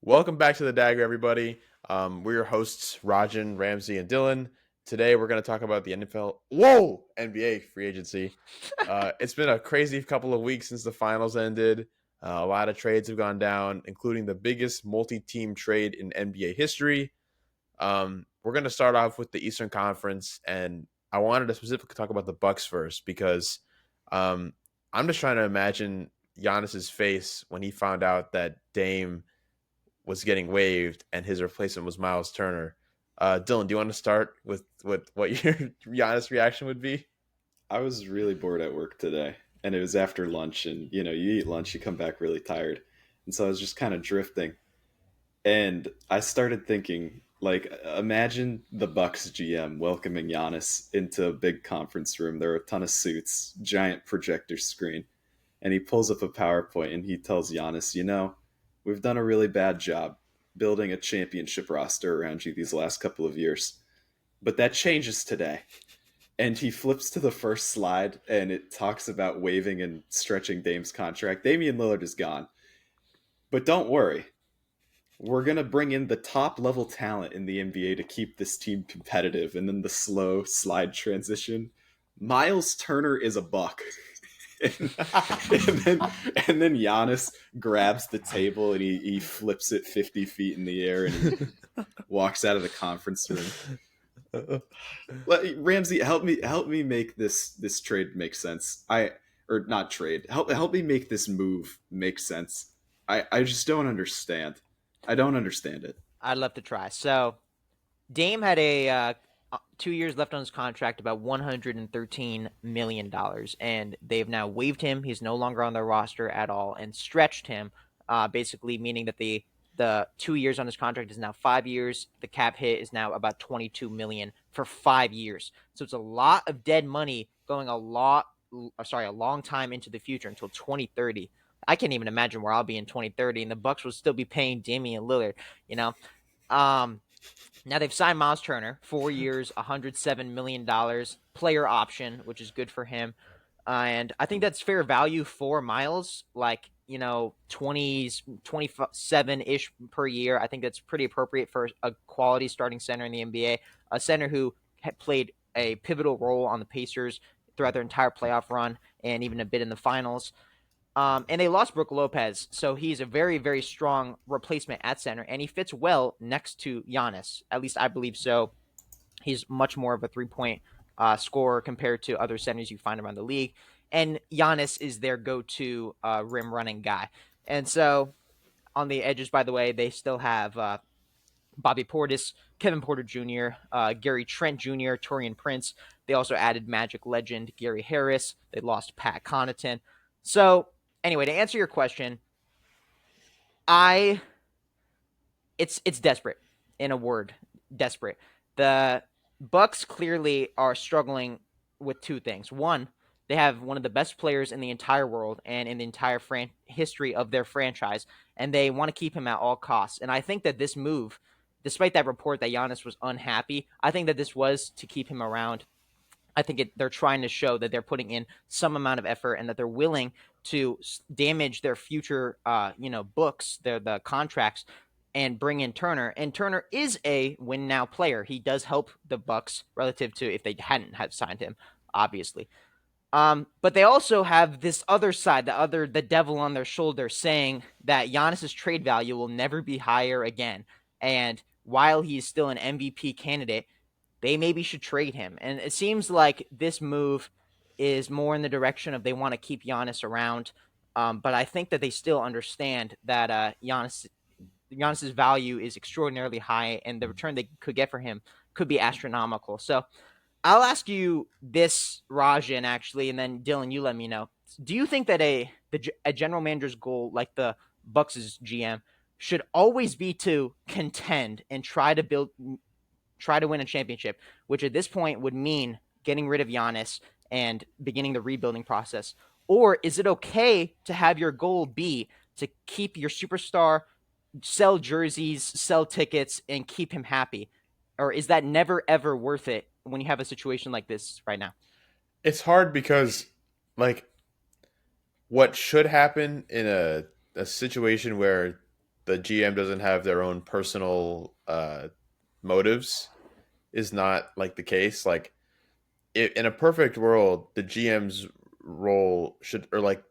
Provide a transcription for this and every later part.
Welcome back to the Dagger, everybody. We're your hosts, Rajan, Ramsey, and Dylan. Today, we're going to talk about the NBA free agency. It's been a crazy couple of weeks since the finals ended. A lot of trades have gone down, including the biggest multi-team trade in NBA history. We're going to start off with the Eastern Conference, and I wanted to specifically talk about the Bucks first because um, I'm just trying to imagine Giannis's face when he found out that Dame was getting waived and his replacement was Miles Turner. Dylan, do you want to start with what your Giannis reaction would be? I was really bored at work today, and it was after lunch, and you eat lunch, you come back really tired. And so I was just kind of drifting, and I started thinking, like, imagine the Bucks GM welcoming Giannis into a big conference room. There are a ton of suits, giant projector screen, and he pulls up a PowerPoint and he tells Giannis, we've done a really bad job building a championship roster around you these last couple of years. But that changes today, and he flips to the first slide and it talks about waiving and stretching Dame's contract. Damian Lillard is gone. But don't worry. We're going to bring in the top level talent in the NBA to keep this team competitive. And then the slow slide transition. Miles Turner is a buck. and, and then and then Giannis grabs the table and he flips it 50 feet in the air and he walks out of the conference room. Ramsey, help me make this trade make sense. Or not trade. Help me make this move make sense. I just don't understand. I don't understand it. I'd love to try. So Dame had a 2 years left on his contract, about $113 million, and they've now waived him. He's no longer on their roster at all, and stretched him, basically meaning that the 2 years on his contract is now 5 years. The cap hit is now about 22 million for 5 years. So it's a lot of dead money going a long time into the future until 2030. I can't even imagine where I'll be in 2030, and the Bucks will still be paying Damian Lillard. You know, um, now they've signed Miles Turner, 4 years, $107 million, player option, which is good for him. And I think that's fair value for Miles, like, 20s, 27 ish per year. I think that's pretty appropriate for a quality starting center in the NBA, a center who had played a pivotal role on the Pacers throughout their entire playoff run and even a bit in the finals. And they lost Brook Lopez, so he's a very, very strong replacement at center, and he fits well next to Giannis. At least I believe so. He's much more of a three-point scorer compared to other centers you find around the league, and Giannis is their go-to rim running guy. And so on the edges, by the way, they still have Bobby Portis, Kevin Porter Jr., Gary Trent Jr., Torian Prince. They also added Magic legend Gary Harris. They lost Pat Connaughton. So anyway, to answer your question, I it's desperate, in a word, desperate. The Bucks clearly are struggling with two things. One, they have one of the best players in the entire world and in the entire history of their franchise, and they want to keep him at all costs. And I think that this move, despite that report that Giannis was unhappy, I think that this was to keep him around. I think they're trying to show that they're putting in some amount of effort and that they're willing to damage their future, books, the contracts, and bring in Turner. And Turner is a win now player. He does help the Bucks relative to if they hadn't had signed him, obviously. But they also have this other side, the devil on their shoulder, saying that Giannis's trade value will never be higher again. And while he's still an MVP candidate, they maybe should trade him. And it seems like this move is more in the direction of they want to keep Giannis around. But I think that they still understand that Giannis's value is extraordinarily high, and the return they could get for him could be astronomical. So I'll ask you this, Rajan, actually, and then Dylan, you let me know. Do you think that a general manager's goal, like the Bucks' GM, should always be to contend and try to win a championship, which at this point would mean getting rid of Giannis and beginning the rebuilding process? Or is it okay to have your goal be to keep your superstar, sell jerseys, sell tickets, and keep him happy? Or is that never ever worth it when you have a situation like this right now? It's hard because, like, what should happen in a situation where the GM doesn't have their own personal motives is not like the case. Like in a perfect world, the GM's role should or like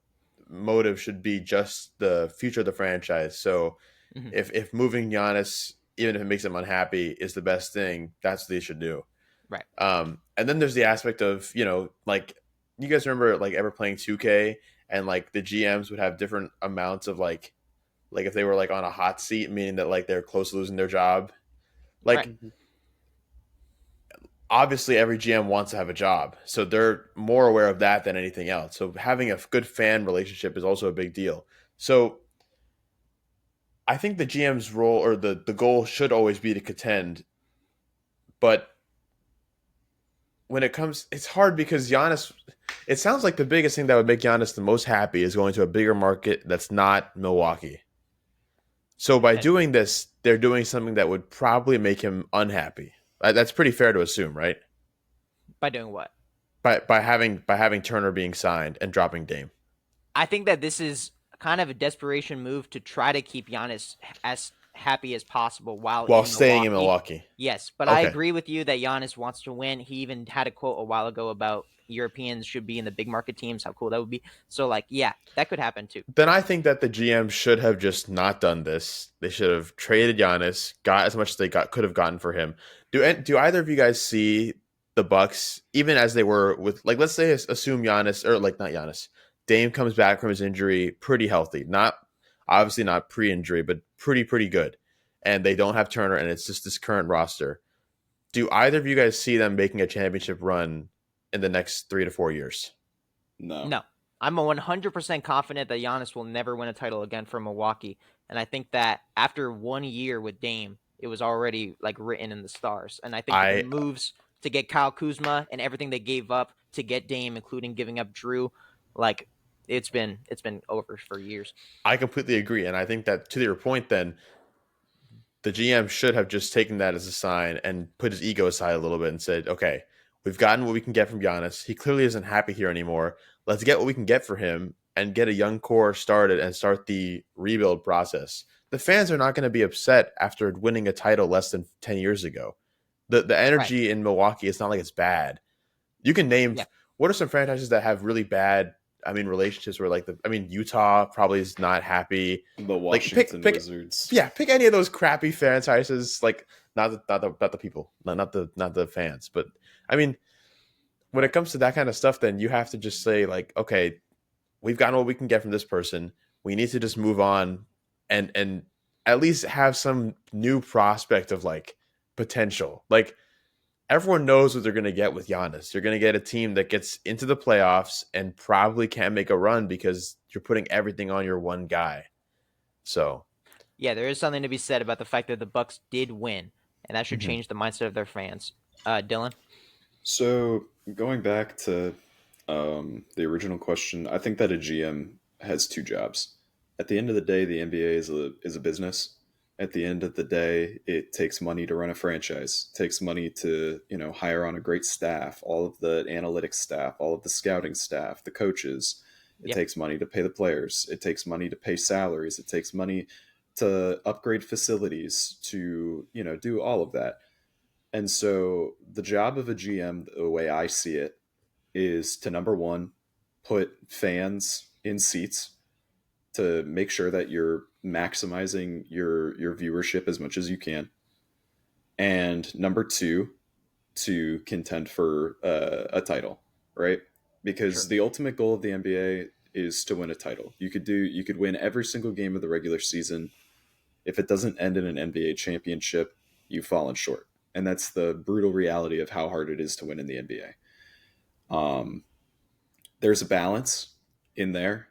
motive should be just the future of the franchise. So Mhm. if moving Giannis, even if it makes them unhappy, is the best thing, that's what they should do. Right. And then there's the aspect of, like you guys remember like ever playing 2K and like the GMs would have different amounts of like if they were like on a hot seat, meaning that like they're close to losing their job. Right. Like obviously every GM wants to have a job. So they're more aware of that than anything else. So having a good fan relationship is also a big deal. So I think the GM's role or the goal should always be to contend, but when it comes, it's hard because Giannis. It sounds like the biggest thing that would make Giannis the most happy is going to a bigger market that's not Milwaukee. So by And doing this, they're doing something that would probably make him unhappy. That's pretty fair to assume, right? by doing what? By having Turner being signed and dropping Dame. I think that this is kind of a desperation move to try to keep Giannis as happy as possible while While in staying in Milwaukee. Milwaukee. Yes, but I Okay. agree with you that Giannis wants to win. He even had a quote a while ago about Europeans should be in the big market teams. How cool that would be. So, like, yeah, that could happen too. Then I think that the GM should have just not done this. They should have traded Giannis, got as much as they could have gotten for him. Do either of you guys see the Bucks, even as they were with like let's say assume Giannis or like not Giannis, Dame comes back from his injury pretty healthy, not obviously not pre-injury, but pretty good, and they don't have Turner, and it's just this current roster. Do either of you guys see them making a championship run in the next 3 to 4 years? No. No, I'm a 100% confident that Giannis will never win a title again for Milwaukee. And I think that after 1 year with Dame, it was already like written in the stars. And I think that the I moves to get Kyle Kuzma and everything they gave up to get Dame, including giving up Drew, like it's been over for years. I completely agree, and I think that to your point, then the GM should have just taken that as a sign and put his ego aside a little bit and said, "Okay, we've gotten what we can get from Giannis. He clearly isn't happy here anymore. Let's get what we can get for him and get a young core started and start the rebuild process." The fans are not going to be upset after winning a title less than 10 years ago. The Right. energy in Milwaukee, it's not like it's bad. You can name Yeah. what are some franchises that have really bad, relationships where like Utah probably is not happy. The Like Washington Wizards. pick any of those crappy franchises. Like not the people, not the fans, but I mean when it comes to that kind of stuff, then you have to just say like, okay, we've gotten what we can get from this person. We need to just move on and at least have some new prospect of like potential. Like everyone knows what they're going to get with Giannis. You're going to get a team that gets into the playoffs and probably can't make a run because you're putting everything on your one guy. So, Yeah, there is something to be said about the fact that the Bucks did win, and that should mhm. change the mindset of their fans. Dylan? So going back to the original question, I think that a GM has two jobs. At the end of the day, the NBA is a business. At the end of the day, it takes money to run a franchise. It takes money to hire on a great staff, all of the analytics staff, all of the scouting staff, the coaches. It Yep. takes money to pay the players. It takes money to pay salaries. It takes money to upgrade facilities, to do all of that. And so the job of a GM, the way I see it, is to number one, put fans in seats to make sure that you're maximizing your viewership as much as you can. And number two, to contend for a title, right? Because Sure. the ultimate goal of the NBA is to win a title. You could win every single game of the regular season. If it doesn't end in an NBA championship, you've fallen short. And that's the brutal reality of how hard it is to win in the NBA. There's a balance in there.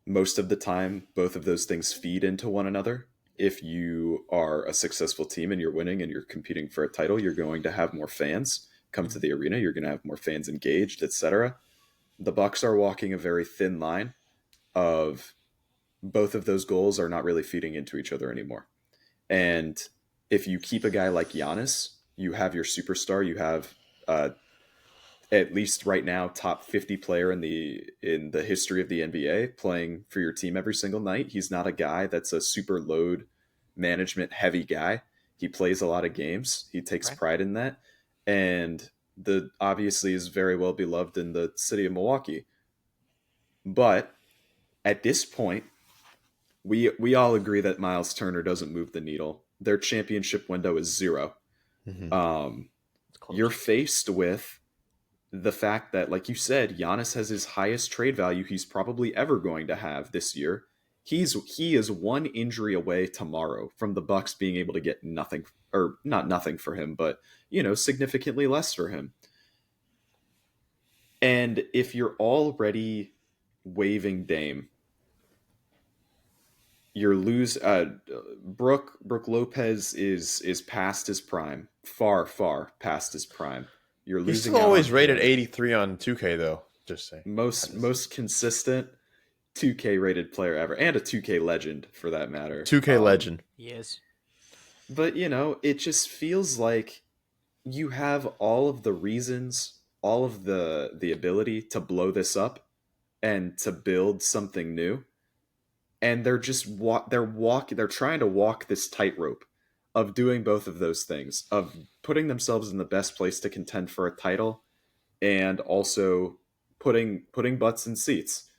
Most of the time, both of those things feed into one another. If you are a successful team and you're winning and you're competing for a title, you're going to have more fans come to Mhm. the arena. You're going to have more fans engaged, etc. The Bucks are walking a very thin line of both of those goals are not really feeding into each other anymore. And if you keep a guy like Giannis, you have your superstar. You have at least right now top 50 player in the history of the NBA playing for your team every single night. He's not a guy that's a super load management heavy guy. He plays a lot of games. He takes Right. pride in that, and the obviously is very well beloved in the city of Milwaukee. But at this point, we all agree that Miles Turner doesn't move the needle. Their championship window is 0. Mhm. It's close. You're faced with the fact that, like you said, Giannis has his highest trade value he's probably ever going to have this year. He is one injury away tomorrow from the Bucks being able to get nothing, or not nothing for him, but significantly less for him. And if you're already waiving Dame, you're lose Brooke Lopez is past his prime, far past his prime. You're He's losing still out on always rated him. 83 on 2K though. Just saying. Most consistent 2K rated player ever, and a 2K legend for that matter. 2K legend. Yes. But it just feels like you have all of the reasons, all of the ability to blow this up and to build something new, and they're just they're trying to walk this tightrope of doing both of those things, of putting themselves in the best place to contend for a title, and also putting butts in seats,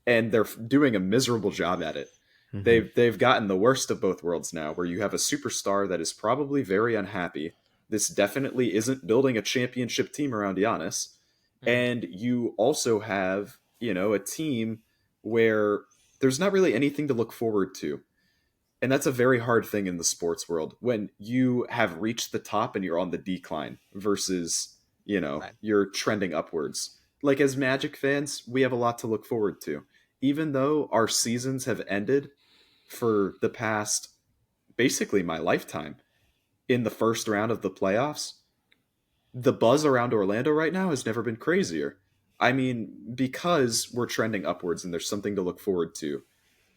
and they're doing a miserable job at it. Mhm. They've gotten the worst of both worlds now, where you have a superstar that is probably very unhappy. This definitely isn't building a championship team around Giannis, Mhm. and you also have a team where there's not really anything to look forward to. And that's a very hard thing in the sports world, when you have reached the top and you're on the decline versus, Right. you're trending upwards. Like, as Magic fans, we have a lot to look forward to. Even though our seasons have ended for the past, basically my lifetime, in the first round of the playoffs, the buzz around Orlando right now has never been crazier. I mean, because we're trending upwards and there's something to look forward to,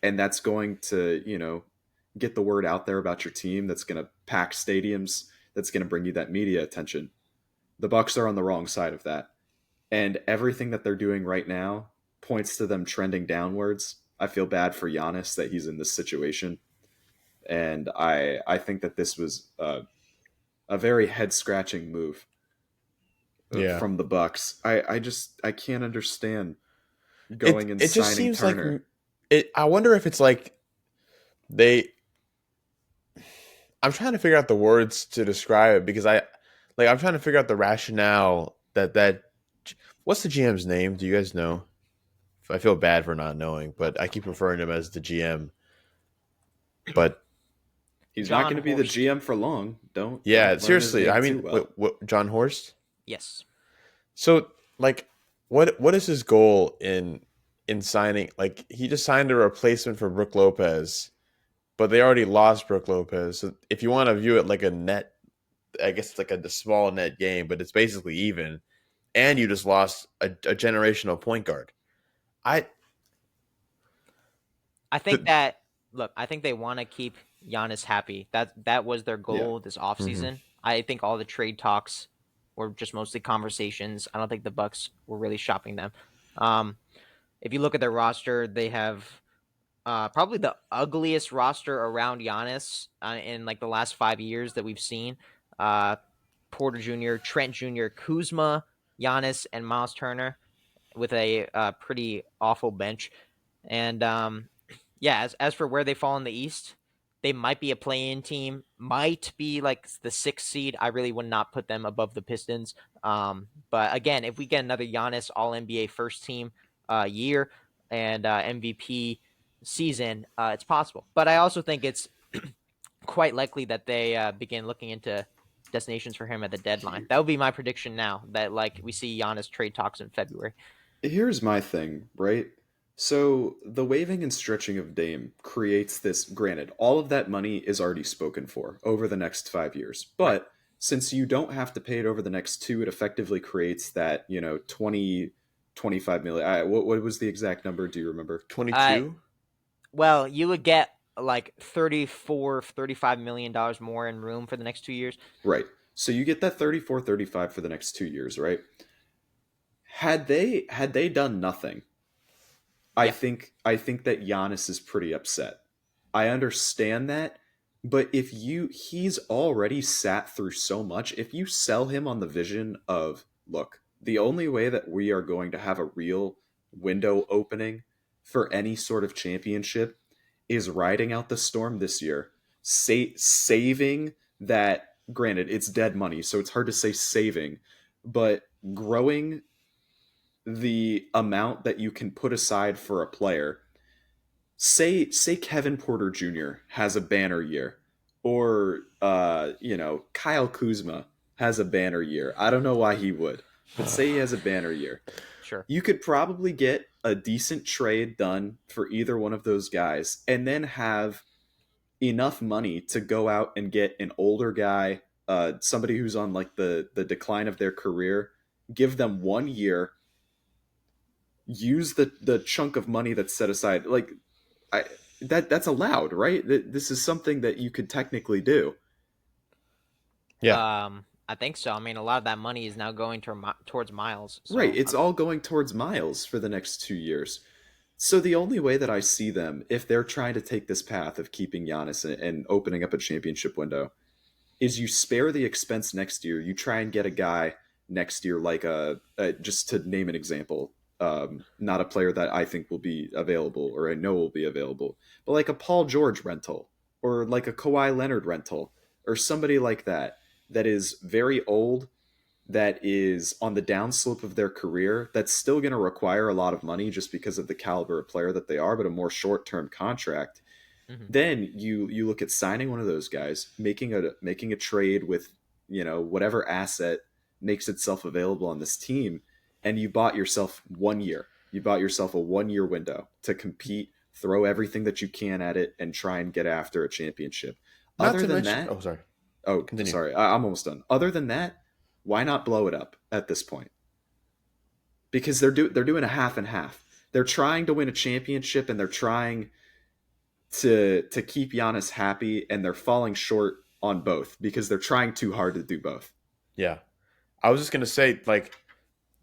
and that's going to get the word out there about your team, that's going to pack stadiums, that's going to bring you that media attention. The Bucks are on the wrong side of that, and everything that they're doing right now points to them trending downwards. I feel bad for Giannis that he's in this situation, and I think that this was a very head scratching move Yeah. from the Bucks. I can't understand It going and it just signing seems like Turner. I wonder if it's like they I'm trying to figure out the words to describe it, because I'm trying to figure out the rationale that what's the GM's name? Do you guys know? I feel bad for not knowing, but I keep referring to him as the GM. But He's not John going to be the Horst. GM for long. yeah, Don't learn his seriously, name I too mean, well. what John Horst? Yes. So like, what is his goal in signing? Like, he just signed a replacement for Brooke Lopez, but they already lost Brooke Lopez. So if you want to view it like a net, I guess it's like a small net game, but it's basically even. And you just lost a generational point guard. I I think the, that look, I think they want to keep Giannis happy. That was their Yeah. goal this Mhm. offseason. I think all the trade talks were just mostly conversations. I don't think the Bucks were really shopping them. Um, if you look at their roster, they have probably the ugliest roster around Giannis in like the last 5 years that we've seen. Uh, Porter Jr., Trent Jr., Kuzma, Giannis, and Miles Turner with a pretty awful bench. And yeah, as for where they fall in the East, they might be a play-in team, might be like the 6th seed. I really would not put them above the Pistons. But again, if we get another Giannis All NBA first team year and MVP season, it's possible. But I also think it's quite likely that they begin looking into destinations for him at the deadline. That would be my prediction now. That like we see Giannis trade talks in February. Here's my thing, right? So the waving and stretching of Dame creates this. Granted, all of that money is already spoken for over the next 5 years, Right. but since you don't have to pay it over the next two, it effectively creates that 25 million. What was the exact number? Do you remember? 22. Well, you would get like 35 million dollars more in room for the next 2 years. Right. So you get that 34, 35 for the next 2 years, right? Had they done nothing, I Yeah. think I think that Giannis is pretty upset. I understand that, But if he's already sat through so much. If you sell him on the vision of, look, the only way that we are going to have a real window opening for any sort of championship is riding out the storm this year, saving that. Granted, it's dead money, so it's hard to say saving, but growing the amount that you can put aside for a player. Say Kevin Porter Jr. has a banner year, or Kyle Kuzma has a banner year. I don't know why he would, but say he has a banner year. Sure. You could probably get a decent trade done for either one of those guys, and then have enough money to go out and get an older guy, somebody who's on like the decline of their career, give them 1 year, use the chunk of money that's set aside. Like, I that's allowed, right? This is something that you could technically do. Yeah. I think so. I mean, a lot of that money is now going towards Miles. Right, So it's all going towards Miles for the next 2 years. So the only way that I see them, if they're trying to take this path of keeping Giannis and opening up a championship window, is you spare the expense next year. You try and get a guy next year, like just to name an example, not a player that I think will be available or I know will be available, but like a Paul George rental, or like a Kawhi Leonard rental, or somebody like that, that is very old, that is on the downslope of their career, that's still going to require a lot of money just because of the caliber of player that they are, but a more short-term contract. mhm. Then you look at signing one of those guys, making a trade with, whatever asset makes itself available on this team, and you bought yourself 1 year. You bought yourself a 1 year window to compete, throw everything that you can at it, and try and get after a championship. Not Other to than mention, that, oh, sorry. oh, Continue. sorry, I'm almost done. Other than that, why not blow it up at this point? Because they're doing a half and half. They're trying to win a championship, and they're trying to keep Giannis happy, and they're falling short on both because they're trying too hard to do both. Yeah. I was just gonna say, like,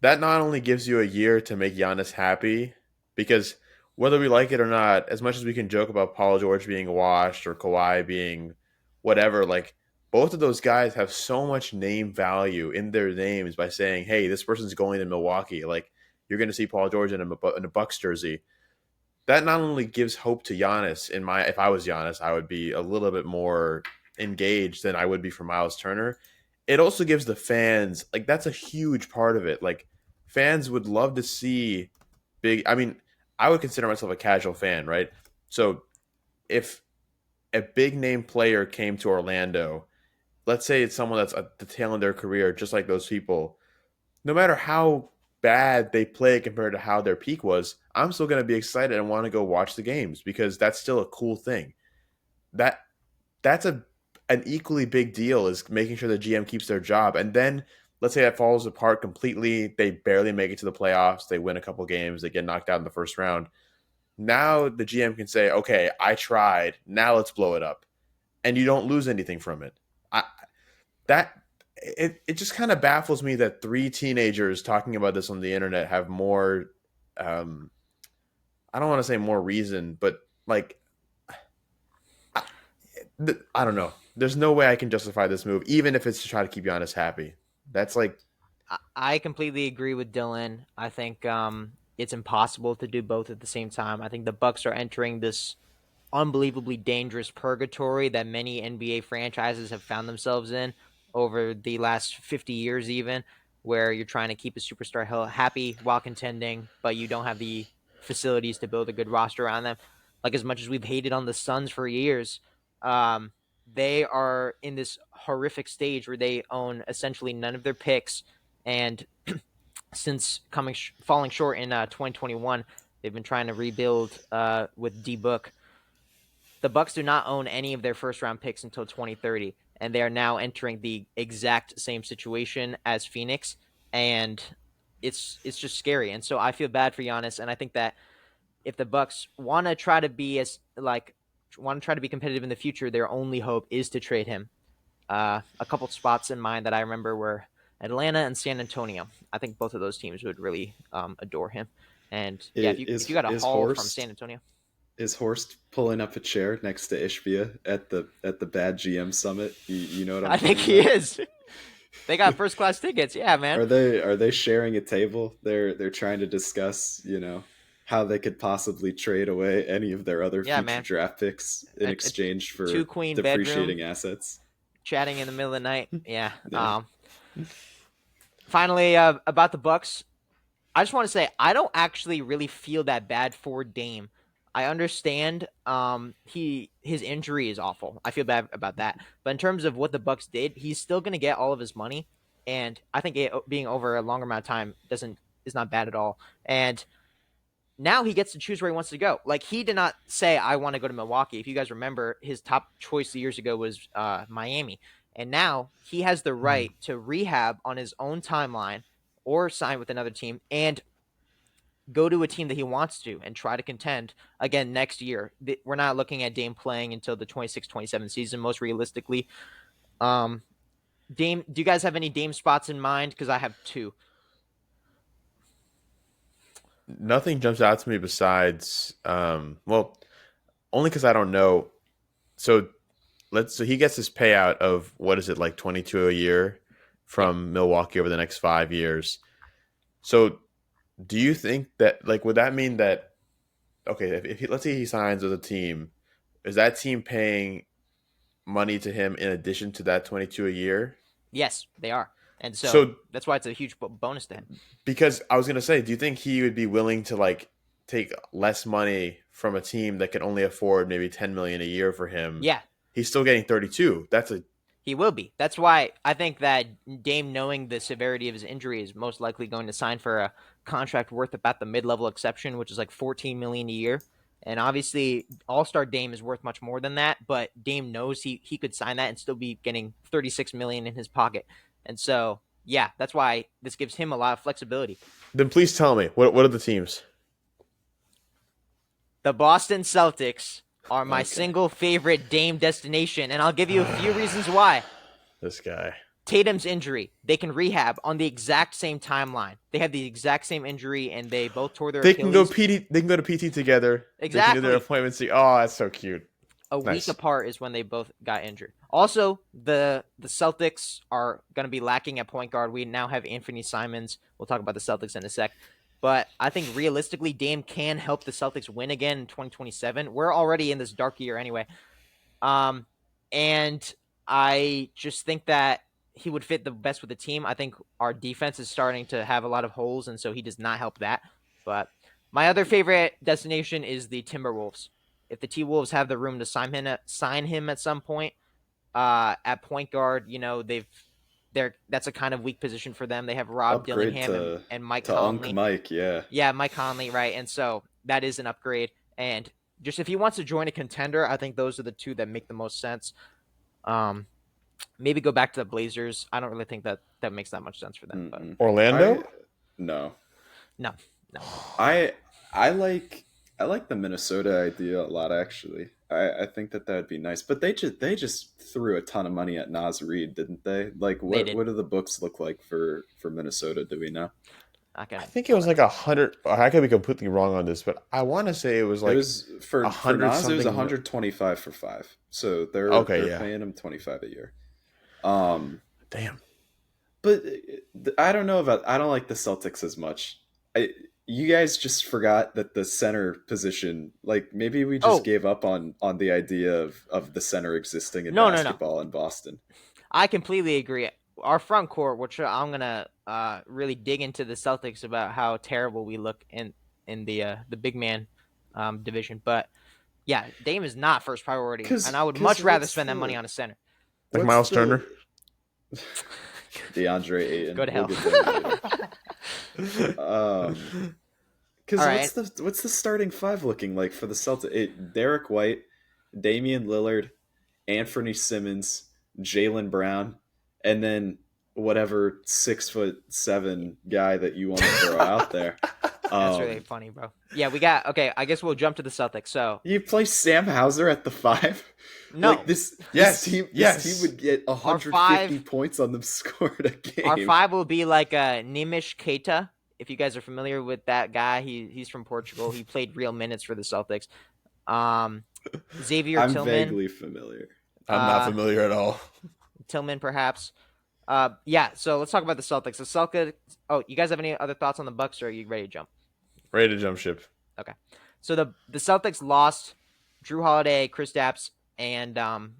that not only gives you a year to make Giannis happy, because whether we like it or not, as much as we can joke about Paul George being washed or Kawhi being whatever, like, both of those guys have so much name value in their names by saying, "Hey, this person's going to Milwaukee." Like, you're going to see Paul George in a Bucks jersey. That not only gives hope to Giannis. If I was Giannis, I would be a little bit more engaged than I would be for Miles Turner. It also gives the fans, like, that's a huge part of it. Like, fans would love to see big. I mean, I would consider myself a casual fan, right? So if a big name player came to Orlando, let's say it's someone that's at the tail end of their career, just like those people, no matter how bad they play compared to how their peak was, I'm still going to be excited and want to go watch the games because that's still a cool thing. That that's an equally big deal is making sure the GM keeps their job. And then let's say that falls apart completely, they barely make it to the playoffs, they win a couple games, they get knocked out in the first round. Now the GM can say, "Okay, I tried. Now let's blow it up." And you don't lose anything from it. I, that it just kind of baffles me that three teenagers talking about this on the internet have more um I don't want to say more reason, but like I, I don't know. There's no way I can justify this move, even if it's to try to keep Giannis happy. That's like, I completely agree with Dylan. I think it's impossible to do both at the same time. I think the Bucks are entering this unbelievably dangerous purgatory that many NBA franchises have found themselves in over the last 50 years, even, where you're trying to keep a superstar happy while contending, but you don't have the facilities to build a good roster around them. Like, as much as we've hated on the Suns for years, um, they are in this horrific stage where they own essentially none of their picks. And since falling short in 2021, they've been trying to rebuild with D Book. The Bucks do not own any of their first round picks until 2030, and they are now entering the exact same situation as Phoenix, and it's just scary. And so I feel bad for Giannis, and I think that if the Bucks want to try to be competitive in the future, their only hope is to trade him. A couple spots in mind that I remember were Atlanta and San Antonio. I think both of those teams would really adore him. And yeah, if you Is got a is haul from San Horst Antonio, Is Horst pulling up a chair next to Ishbia at the Bad GM Summit? You know what I'm I think talking he about? is. They got first class tickets. Yeah, man. Are they sharing a table? They're trying to discuss, how they could possibly trade away any of their other Yeah, future man. draft picks in A exchange two for queen bedroom, depreciating assets. chatting in the middle of the night. Yeah. Yeah. Finally, about the Bucks. I just want to say I don't actually really feel that bad for Dame. I understand his injury is awful. I feel bad about that. But in terms of what the Bucks did, he's still going to get all of his money, and I think it being over a longer amount of time is not bad at all. And now he gets to choose where he wants to go. Like, he did not say I want to go to Milwaukee. If you guys remember, his top choice years ago was Miami, and now he has the right to rehab on his own timeline or sign with another team and go to a team that he wants to and try to contend again next year. We're not looking at Dame playing until the 26-27 season, most realistically. Dame, do you guys have any Dame spots in mind? Because I have two. Nothing jumps out to me besides, well, only because I don't know. So so he gets his payout of what is it, like 22 a year Yeah. from Milwaukee over the next 5 years. So do you think that, like, would that mean that, okay, if he, let's say he signs with a team, is that team paying money to him in addition to that 22 a year? Yes, they are. And so So that's why it's a huge bonus to him. because I was gonna say, do you think he would be willing to, like, take less money from a team that can only afford maybe 10 million a year for him? Yeah, He's still getting 32. That's a he will be. That's why I think that Dame, knowing the severity of his injury, is most likely going to sign for a contract worth about the mid-level exception, which is like 14 million a year. And obviously, All-Star Dame is worth much more than that, but Dame knows he could sign that and still be getting 36 million in his pocket. And so, yeah, that's why this gives him a lot of flexibility. Then please tell me, what are the teams? The Boston Celtics are my Okay. single favorite Dame destination, and I'll give you a few reasons why. This guy. Tatum's injury, they can rehab on the exact same timeline. They have the exact same injury, and they both tore their They can go Achilles. PT. They can go to PT together. They can do their Exactly. appointments. Oh, that's so cute. A week Nice. apart is when they both got injured. Also, the Celtics are going to be lacking at point guard. We now have Anthony Simons. We'll talk about the Celtics in a sec. But I think realistically, Dame can help the Celtics win again in 2027. We're already in this dark year anyway. And I just think that he would fit the best with the team. I think our defense is starting to have a lot of holes, and so he does not help that. But my other favorite destination is the Timberwolves. If the T-Wolves have the room to sign him at some point, at point guard, that's a kind of weak position for them. They have Rob Upgrade Dillingham and Mike to Unk Conley. Mike, yeah. Yeah, Mike Conley, right? And so that is an upgrade. And just if he wants to join a contender, I think those are the two that make the most sense. Maybe go back to the Blazers. I don't really think that makes that much sense for them. But Orlando? No. no. I like the Minnesota idea a lot, actually. I think that would be nice, but they just threw a ton of money at Nas Reed, didn't they? Like, what do the books look like for Minnesota? Do we know? I think it was like 100. I could be completely wrong on this, but I want to say it was like it was for 100 Nas. It was something. 125 for 5, so they're paying him 25 a year. Damn. But I don't know about. I don't like the Celtics as much. You guys just forgot that the center position, like, maybe we just gave up on the idea of the center existing in basketball in Boston. I completely agree. Our front court, which I'm gonna really dig into the Celtics about how terrible we look in the big man division, but yeah, Dame is not first priority, and I would much rather spend that money on a center. Like Miles Turner, DeAndre Ayton. Go to hell. Because what's the starting five looking like for the Celtics? Derek White, Damian Lillard, Anthony Simmons, Jaylen Brown, and then whatever 6'7" guy that you want to throw out there. That's really funny, bro. Yeah, we got okay. I guess we'll jump to the Celtics. So you play Sam Hauser at the 5. No, like this team would get 150 points on them scored a game. Our 5 will be like Nimish Keita. If you guys are familiar with that guy, he's from Portugal. He played real minutes for the Celtics. Xavier I'm Tillman, vaguely familiar. I'm not familiar at all. perhaps. Yeah. So let's talk about the Celtics. The Celtics. Oh, you guys have any other thoughts on the Bucks, or are you ready to jump? Ready to jump ship. Okay. So the Celtics lost Drew Holiday, Chris Stapps, and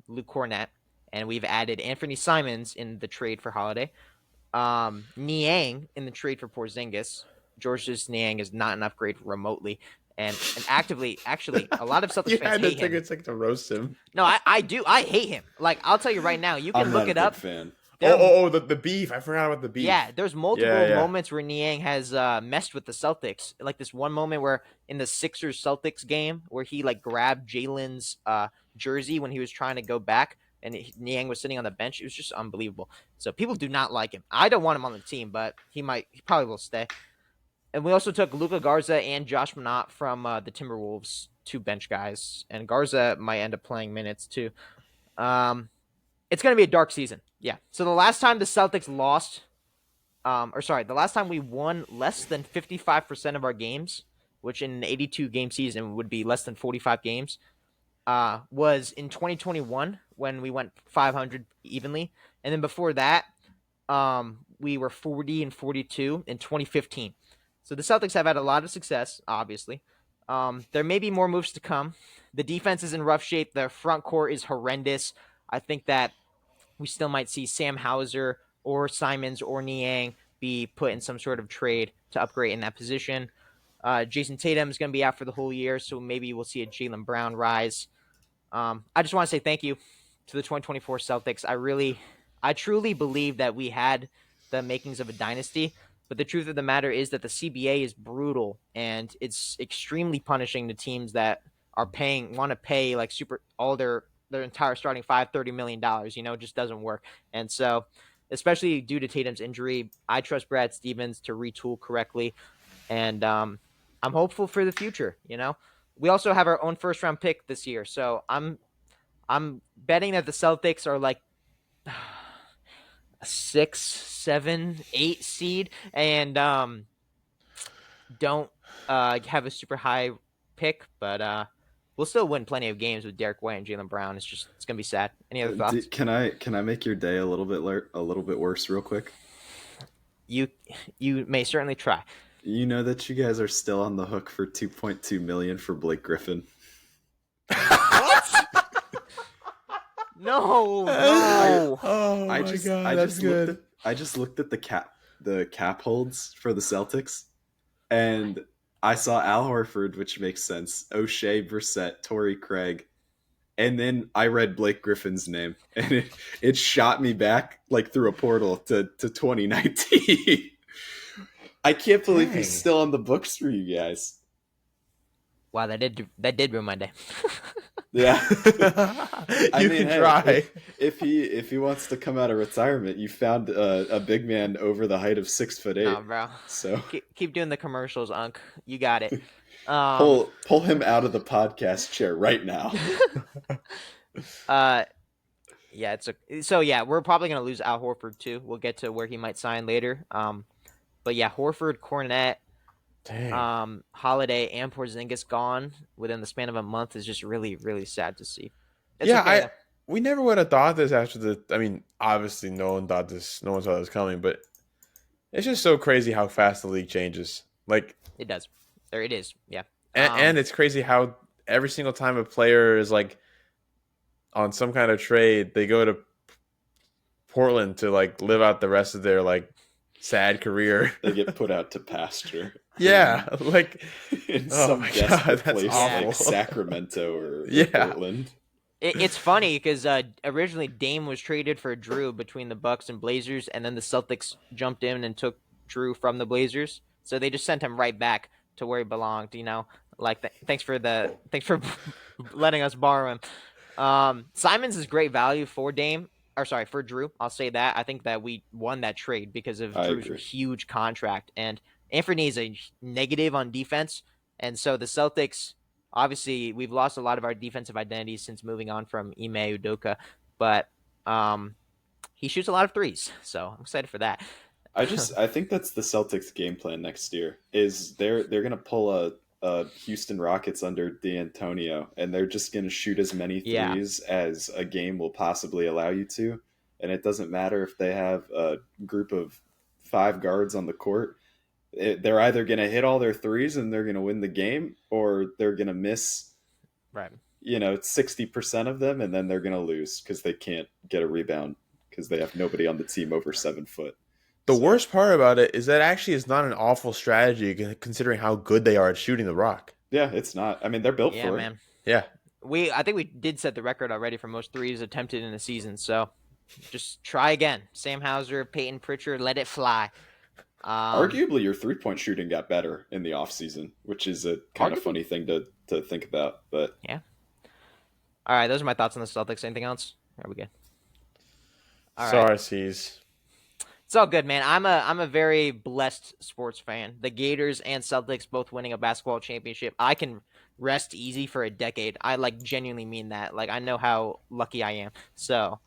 Luke Cornett, and we've added Anthony Simons in the trade for Holiday. Niang in the trade for Porzingis. George's Niang is not an upgrade remotely. And actively, actually, a lot of Celtics You fans had to hate take him. a second to roast him. No, I do. I hate him. Like, I'll tell you right now. You can I'm look not a it big up. fan. The beef. I forgot about the beef. Yeah, there's multiple Yeah. moments where Niang has messed with the Celtics. Like this one moment where in the Sixers Celtics game where he like grabbed Jalen's jersey when he was trying to go back, and Niang was sitting on the bench. It was just unbelievable. So people do not like him. I don't want him on the team, but he probably will stay. And we also took Luka Garza and Josh Minott from the Timberwolves, two bench guys, and Garza might end up playing minutes too. It's going to be a dark season. Yeah. So the last time the Celtics lost, the last time we won less than 55% of our games, which in an 82 game season would be less than 45 games, was in 2021 when we went 500 evenly. And then before that, we were 40 and 42 in 2015. So the Celtics have had a lot of success, obviously. There may be more moves to come. The defense is in rough shape. The front court is horrendous. I think that we still might see Sam Hauser or Simons or Niang be put in some sort of trade to upgrade in that position. Jason Tatum is going to be out for the whole year, so maybe we'll see a Jaylen Brown rise. I just want to say thank you to the 2024 Celtics. I truly believe that we had the makings of a dynasty, but the truth of the matter is that the CBA is brutal and it's extremely punishing to teams that want to pay like all their entire starting five $30 million. It just doesn't work. And so, especially due to Tatum's injury, I trust Brad Stevens to retool correctly, and I'm hopeful for the future. We also have our own first round pick this year, so I'm betting that the Celtics are like a 6, 7, 8 seed, and don't have a super high pick, but we'll still win plenty of games with Derek White and Jaylen Brown. It's gonna be sad. Any other thoughts? Can I make your day a little bit worse real quick? You may certainly try. You know that you guys are still on the hook for 2.2 million for Blake Griffin. What? No. Oh my god, that's good. I just looked at the cap holds for the Celtics, and I saw Al Horford, which makes sense. O'Shea, Brissett, Torrey Craig, and then I read Blake Griffin's name, and it shot me back like through a portal to 2019. I can't believe he's still on the books for you guys. Wow, that did ruin my day. Yeah, You can try. If he wants to come out of retirement, you found a big man over the height of 6'8". No, bro. So keep doing the commercials, Unc. You got it. pull him out of the podcast chair right now. Yeah, we're probably gonna lose Al Horford too. We'll get to where he might sign later. But yeah, Horford, Cornette, Holiday, and Porzingis gone within the span of a month is just really, really sad to see. We never would have thought this after obviously no one saw this coming, but it's just so crazy how fast the league changes. Like it does. There it is. Yeah. And it's crazy how every single time a player is like on some kind of trade, they go to Portland to like live out the rest of their like sad career. They get put out to pasture. Yeah, like in some God, that's place awful. like Sacramento or Portland. It's funny because originally Dame was traded for Drew between the Bucks and Blazers, and then the Celtics jumped in and took Drew from the Blazers. So they just sent him right back to where he belonged. Like thanks for letting us borrow him. Simons is great value for for Drew. I'll say that. I think that we won that trade because of Drew's huge contract, and Anthony is a negative on defense, and so the Celtics. Obviously, we've lost a lot of our defensive identities since moving on from Ime Udoka, but he shoots a lot of threes, so I'm excited for that. I think that's the Celtics game plan next year. Is they're gonna pull a Houston Rockets under D'Antonio, and they're just going to shoot as many Yeah. threes as a game will possibly allow you to. And it doesn't matter if they have a group of 5 guards on the court. They're either going to hit all their threes and they're going to win the game, or they're going to miss, Right. 60% of them, and then they're going to lose because they can't get a rebound because they have nobody on the team over 7 foot. The So, worst part about it is that actually is not an awful strategy considering how good they are at shooting the rock. yeah, it's not. I mean, they're built Yeah, for man. Yeah. I think we did set the record already for most threes attempted in a season. So just try again. Sam Hauser, Peyton Pritchard, let it fly. Arguably, your 3-point shooting got better in the offseason, which is a kind of funny thing to think about. But yeah. All right, those are my thoughts on the Celtics. Anything else? Are we good? All right. Sorry, C's. It's all good, man. I'm a very blessed sports fan. The Gators and Celtics both winning a basketball championship. I can rest easy for a decade. I genuinely mean that. I know how lucky I am. So,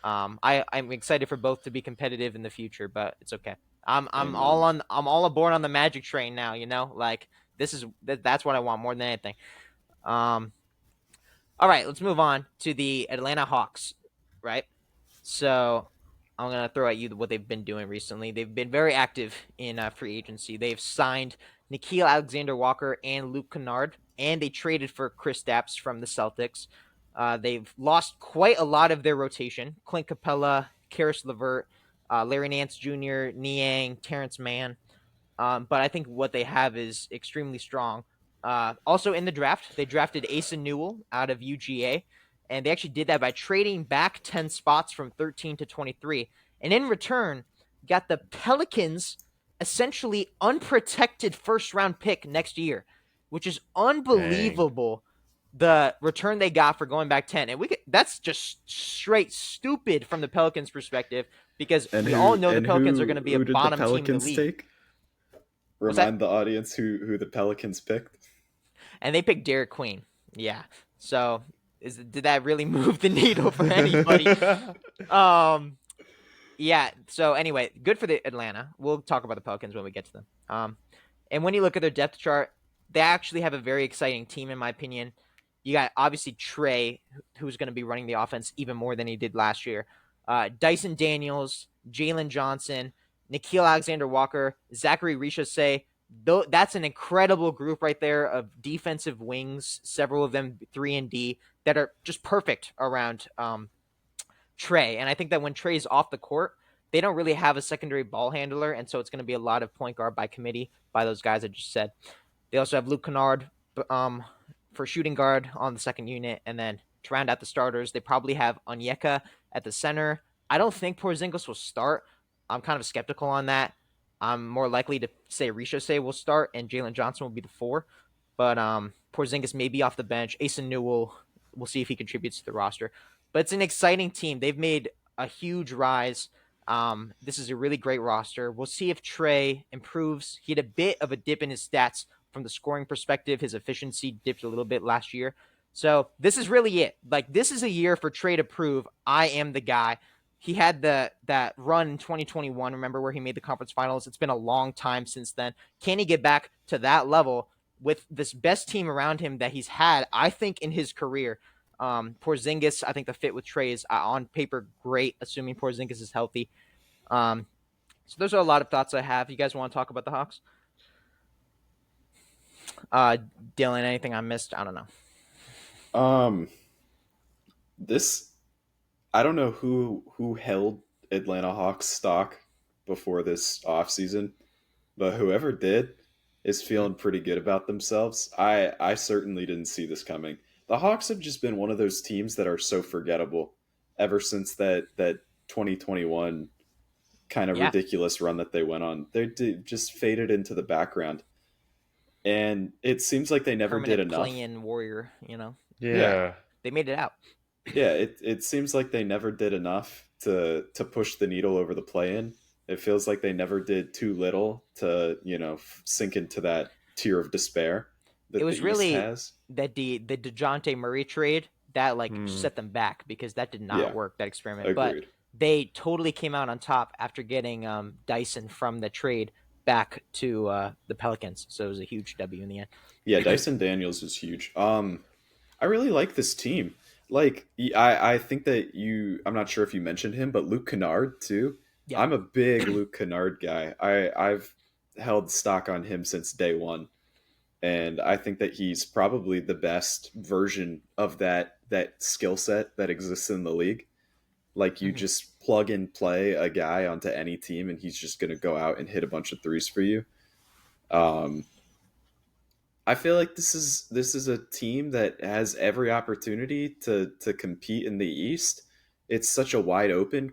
I'm excited for both to be competitive in the future, but it's okay. I'm all aboard on the Magic train now, that's what I want more than anything. All right, let's move on to the Atlanta Hawks, right? So, I'm going to throw at you what they've been doing recently. They've been very active in free agency. They've signed Nickeil Alexander-Walker and Luke Kennard, and they traded for Chris Stapps from the Celtics. They've lost quite a lot of their rotation. Clint Capella, Karis LeVert, Larry Nance Jr., Niang, Terrence Mann. But I think what they have is extremely strong. Also in the draft, they drafted Asa Newell out of UGA, and they actually did that by trading back 10 spots from 13 to 23. And in return, got the Pelicans essentially unprotected first-round pick next year, which is unbelievable. The return they got for going back 10. And that's just straight stupid from the Pelicans' perspective, because we all know the Pelicans are going to be a bottom team in the league. Take? Remind the audience who the Pelicans picked. And they picked Derek Queen. Yeah. So did that really move the needle for anybody? Yeah. So anyway, good for the Atlanta. We'll talk about the Pelicans when we get to them. And when you look at their depth chart, they actually have a very exciting team, in my opinion. You got obviously Trey, who's going to be running the offense even more than he did last year. Dyson Daniels, Jalen Johnson, Nickeil Alexander-Walker, Zachary Richardson. That's an incredible group right there of defensive wings, several of them 3-and-D, that are just perfect around Trey. And I think that when Trey's off the court, they don't really have a secondary ball handler, and so it's going to be a lot of point guard by committee by those guys I just said. They also have Luke Kennard for shooting guard on the second unit, and then to round out the starters, they probably have Onyeka at the center. I don't think Porzingis will start. I'm kind of skeptical on that. I'm more likely to say Richardson will start and Jalen Johnson will be the 4. But Porzingis may be off the bench. Asa Newell, we'll see if he contributes to the roster. But it's an exciting team. They've made a huge rise. This is a really great roster. We'll see if Trey improves. He had a bit of a dip in his stats from the scoring perspective. His efficiency dipped a little bit last year. So this is really it. This is a year for Trey to prove I am the guy. He had that run in 2021, remember, where he made the conference finals. It's been a long time since then. Can he get back to that level with this best team around him that he's had, I think, in his career? Porzingis, I think the fit with Trey is on paper great, assuming Porzingis is healthy. So those are a lot of thoughts I have. You guys want to talk about the Hawks? Dylan, anything I missed? I don't know. I don't know who held Atlanta Hawks stock before this offseason, but whoever did is feeling pretty good about themselves. I certainly didn't see this coming. The Hawks have just been one of those teams that are so forgettable ever since that 2021 kind of ridiculous run that they went on. They just faded into the background. And it seems like they never did enough. Playing warrior, Yeah. They made it out. Yeah, it seems like they never did enough to push the needle over the play-in. It feels like they never did too little to, sink into that tier of despair that it was the really East has. That the DeJounte Murray trade that set them back, because that did not work, that experiment. Agreed. But they totally came out on top after getting Dyson from the trade back to the Pelicans. So it was a huge W in the end. Yeah, Dyson Daniels is huge. I really like this team. Like, I think that I'm not sure if you mentioned him, but Luke Kennard too. Yeah. I'm a big Luke Kennard guy. I've held stock on him since day one, and I think that he's probably the best version of that skill set that exists in the league. Like, you Mhm. just plug and play a guy onto any team, and he's just going to go out and hit a bunch of threes for you. Um, I feel like this is a team that has every opportunity to compete in the East. It's such a wide open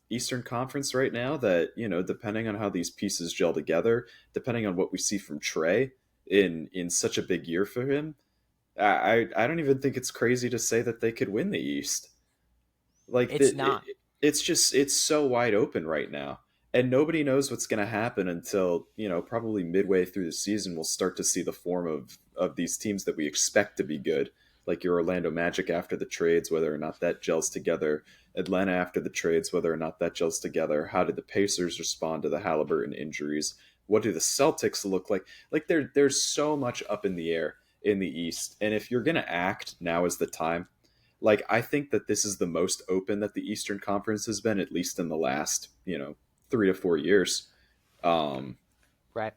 Eastern Conference right now that, depending on how these pieces gel together, depending on what we see from Trey in such a big year for him, I don't even think it's crazy to say that they could win the East. Like, It's not. it's so wide open right now, and nobody knows what's going to happen until, probably midway through the season we'll start to see the form of these teams that we expect to be good, like your Orlando Magic after the trades, whether or not that gels together. Atlanta after the trades, whether or not that gels together. How did the Pacers respond to the Halliburton injuries? What do the Celtics look like? Like, there's so much up in the air in the East, and if you're going to act, now is the time. Like, I think that this is the most open that the Eastern Conference has been, at least in the last, 3 to 4 years, um, Right.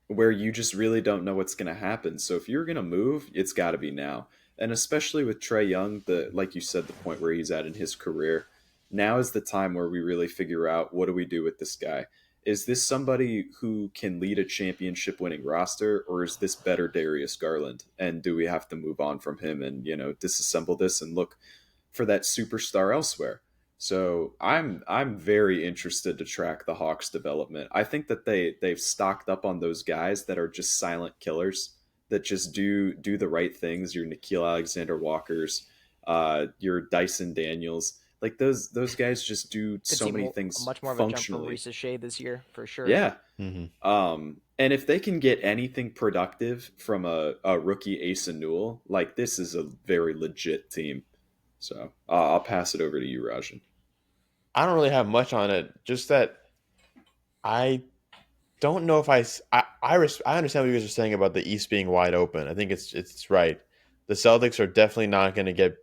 where you just really don't know what's going to happen. So if you're going to move, it's got to be now. And especially with Trey Young, like you said, the point where he's at in his career, now is the time where we really figure out, what do we do with this guy? Is this somebody who can lead a championship winning roster, or is this better Darius Garland? And do we have to move on from him and, disassemble this and look for that superstar elsewhere? So I'm very interested to track the Hawks development. I think that they've stocked up on those guys that are just silent killers, that just do the right things. Your Nikhil Alexander Walkers, your Dyson Daniels, like those guys just do Could so see many things much more of a jump from functionally. Reese Shea this year for sure. Yeah. Hmm. And if they can get anything productive from a rookie Asa Newell, like, this is a very legit team. So I'll pass it over to you, Rajan. I don't really have much on it. Just that I don't know if I understand what you guys are saying about the East being wide open. I think it's right. The Celtics are definitely not going to get.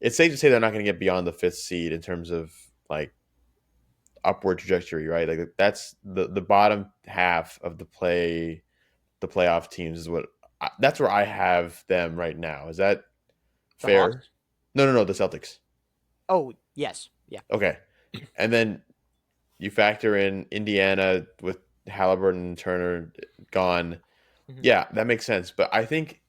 It's safe to say they're not going to get beyond the fifth seed in terms of like upward trajectory, right? Like, that's the bottom half of the playoff teams is that's where I have them right now. Is that The fair? Hawks. No, the Celtics. Oh yes, yeah. Okay, and then you factor in Indiana with Halliburton and Turner gone. Mhm. Yeah, that makes sense. But I think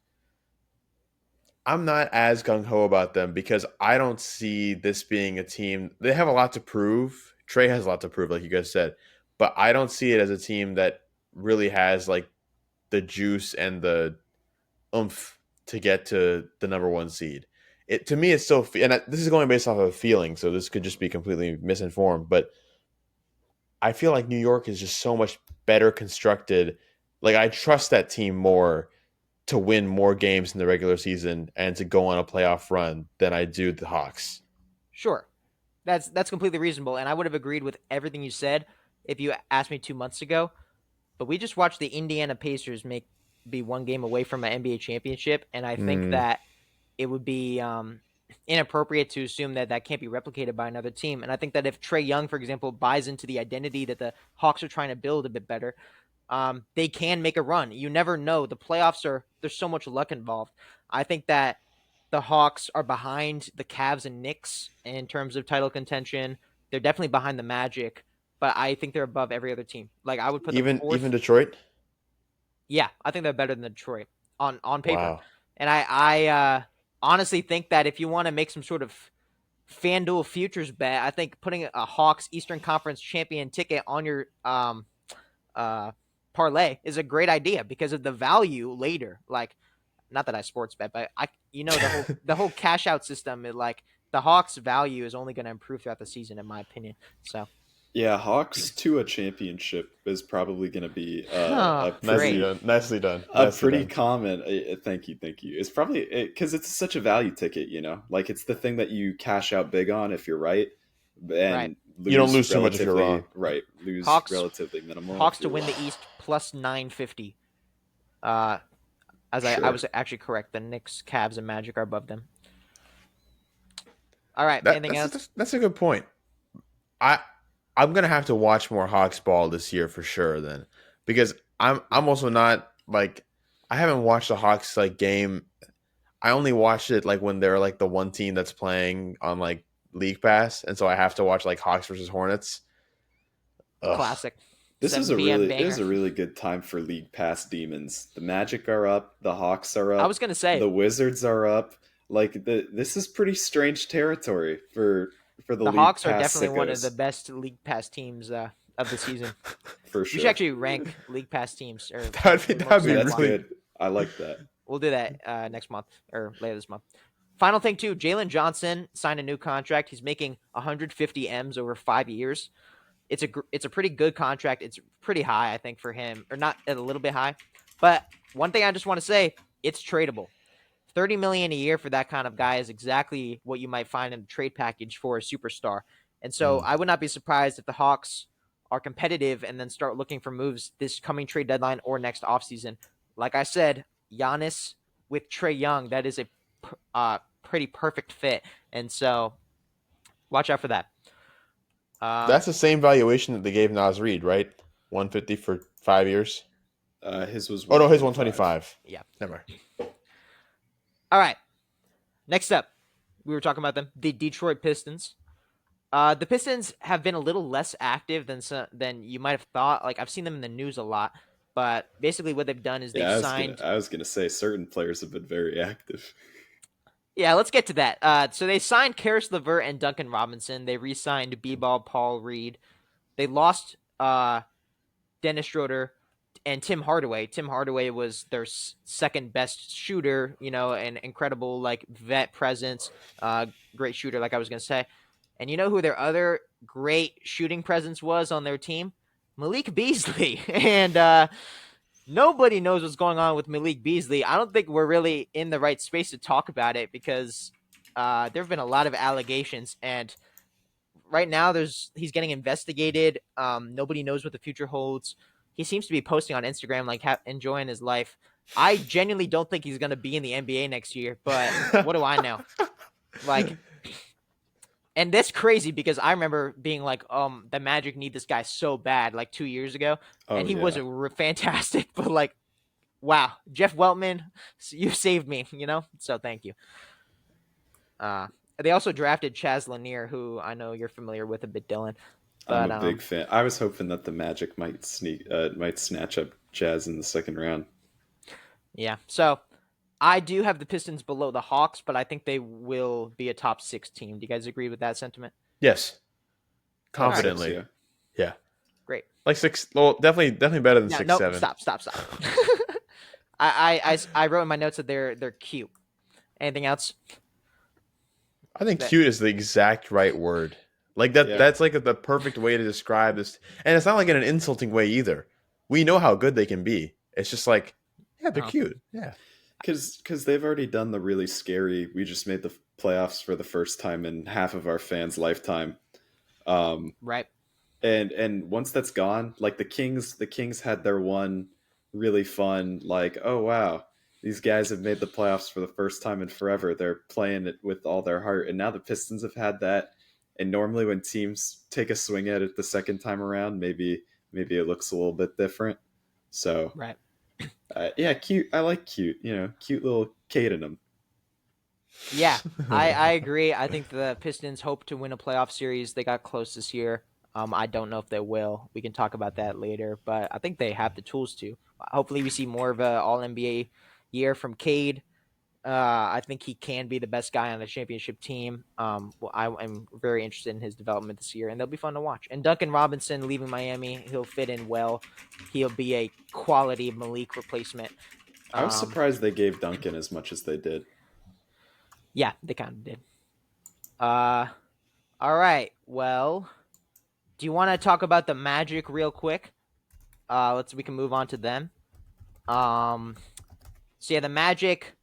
I'm not as gung ho about them because I don't see this being a team. They have a lot to prove. Trey has a lot to prove, like you guys said. But I don't see it as a team that really has like the juice and the oomph to get to the number one seed. It to me, it's still, and this is going based off of a feeling, so this could just be completely misinformed. But I feel like New York is just so much better constructed. Like, I trust that team more to win more games in the regular season and to go on a playoff run than I do the Hawks. Sure. That's completely reasonable, and I would have agreed with everything you said if you asked me 2 months ago. But we just watched the Indiana Pacers be one game away from an NBA championship, and I think Mm, that it would be inappropriate to assume that that can't be replicated by another team. And I think that if Trey Young, for example, buys into the identity that the Hawks are trying to build a bit better, they can make a run. You never know. The playoffs there's so much luck involved. I think that the Hawks are behind the Cavs and Knicks in terms of title contention. They're definitely behind the Magic, but I think they're above every other team. Like, I would put them even fourth. Detroit. Yeah, I think they're better than Detroit on paper. Wow. And I honestly think that if you want to make some sort of FanDuel futures bet, I think putting a Hawks Eastern Conference champion ticket on your uh parlay is a great idea because of the value later. Like, not that I sports bet, but the whole cash out system is like the Hawks value is only going to improve throughout the season in my opinion. So, Yeah, Hawks to a championship is probably going to be oh, Nicely great. done. Nicely done. a Nicely pretty done. common. Thank you, thank you. It's probably because it's such a value ticket, like, it's the thing that you cash out big on if you're right, and Right. You don't lose too much if you're wrong. Right, lose Hawks- relatively minimal. Hawks if to you're win wrong. the East plus 950. As I Sure. was actually correct. The Knicks, Cavs, and Magic are above them. All right. Anything else? That's a good point. I I'm gonna have to watch more Hawks ball this year for sure then, because I'm also not like I haven't watched a Hawks like game. I only watched it like when they're like the one team that's playing on like League Pass, and so I have to watch like Hawks versus Hornets. Ugh. Classic. This is 7 p.m. it is banger. a really good time for League Pass demons. The Magic are up, the Hawks are up. I was gonna say the Wizards are up. Like this is pretty strange territory for the the League Hawks are Pass definitely one of sickos, the best League Pass teams of the season. for We sure. should actually rank League Pass teams. Or That'd be Dude, that's really- good. I like that. We'll do that next month or later this month. Final thing too, Jalen Johnson signed a new contract. He's making 150 M's over 5 years. It's a pretty good contract. It's pretty high, I think, for him, or not a little bit high. But one thing I just want to say, it's tradable. $30 million a year for that kind of guy is exactly what you might find in a trade package for a superstar. And so I would not be surprised if the Hawks are competitive and then start looking for moves this coming trade deadline or next offseason. Like I said, Giannis with Trae Young, that is a pretty perfect fit. And so watch out for that. That's the same valuation that they gave Nas Reed, right? 150 for 5 years. His was. Oh no, his 125. Yeah. Never mind. All right. Next up, we were talking about them, the Detroit Pistons. The Pistons have been a little less active than you might have thought. Like I've seen them in the news a lot, but basically what they've done is they've signed. I was gonna say certain players have been very active. Yeah, let's get to that. So they signed Karis LeVert and Duncan Robinson. They re-signed B-Ball, Paul Reed. They lost Dennis Schroeder and Tim Hardaway. Tim Hardaway was their second best shooter, an incredible like vet presence, great shooter, like I was gonna say. And you know who their other great shooting presence was on their team? Malik Beasley. And nobody knows what's going on with Malik Beasley. I don't think we're really in the right space to talk about it because there have been a lot of allegations, and right now he's getting investigated. Nobody knows what the future holds. He seems to be posting on Instagram like enjoying his life. I genuinely don't think he's going to be in the NBA next year, but what do I know? Like, and that's crazy because I remember being like, the Magic need this guy so bad like 2 years ago. And he was fantastic, but like, wow, Jeff Weltman, you saved me, So thank you. They also drafted Chaz Lanier, who I know you're familiar with a bit, Dylan. But, I'm a big fan. I was hoping that the Magic might snatch up Jazz in the second round. Yeah, so I do have the Pistons below the Hawks, but I think they will be a top 6 team. Do you guys agree with that sentiment? Yes, confidently. Right. Yeah, great. Like 6. Well, definitely better than 6, 7. Stop. I wrote in my notes that they're cute. Anything else? I think cute is the exact right word. Like that. Yeah. That's like the perfect way to describe this, and it's not like in an insulting way either. We know how good they can be. It's just like, yeah, they're cute. Yeah, because they've already done the really scary. We just made the playoffs for the first time in half of our fans' lifetime. Right. And once that's gone, like the Kings had their one really fun, like, oh wow, these guys have made the playoffs for the first time in forever. They're playing it with all their heart. And now the Pistons have had that. And normally when teams take a swing at it the second time around, maybe it looks a little bit different. So right. Yeah, cute. I like cute. Cute little Kate in them. Yeah, I agree. I think the Pistons hope to win a playoff series. They got close this year. I don't know if they will. We can talk about that later, but I think they have the tools to. Hopefully we see more of an all-NBA year from Cade. I think he can be the best guy on the championship team. I'm very interested in his development this year, and they'll be fun to watch. And Duncan Robinson leaving Miami, he'll fit in well. He'll be a quality Malik replacement. I was surprised they gave Duncan as much as they did. Yeah, they kind of did. All right. Well, do you want to talk about the Magic real quick? We can move on to them. So yeah, the Magic.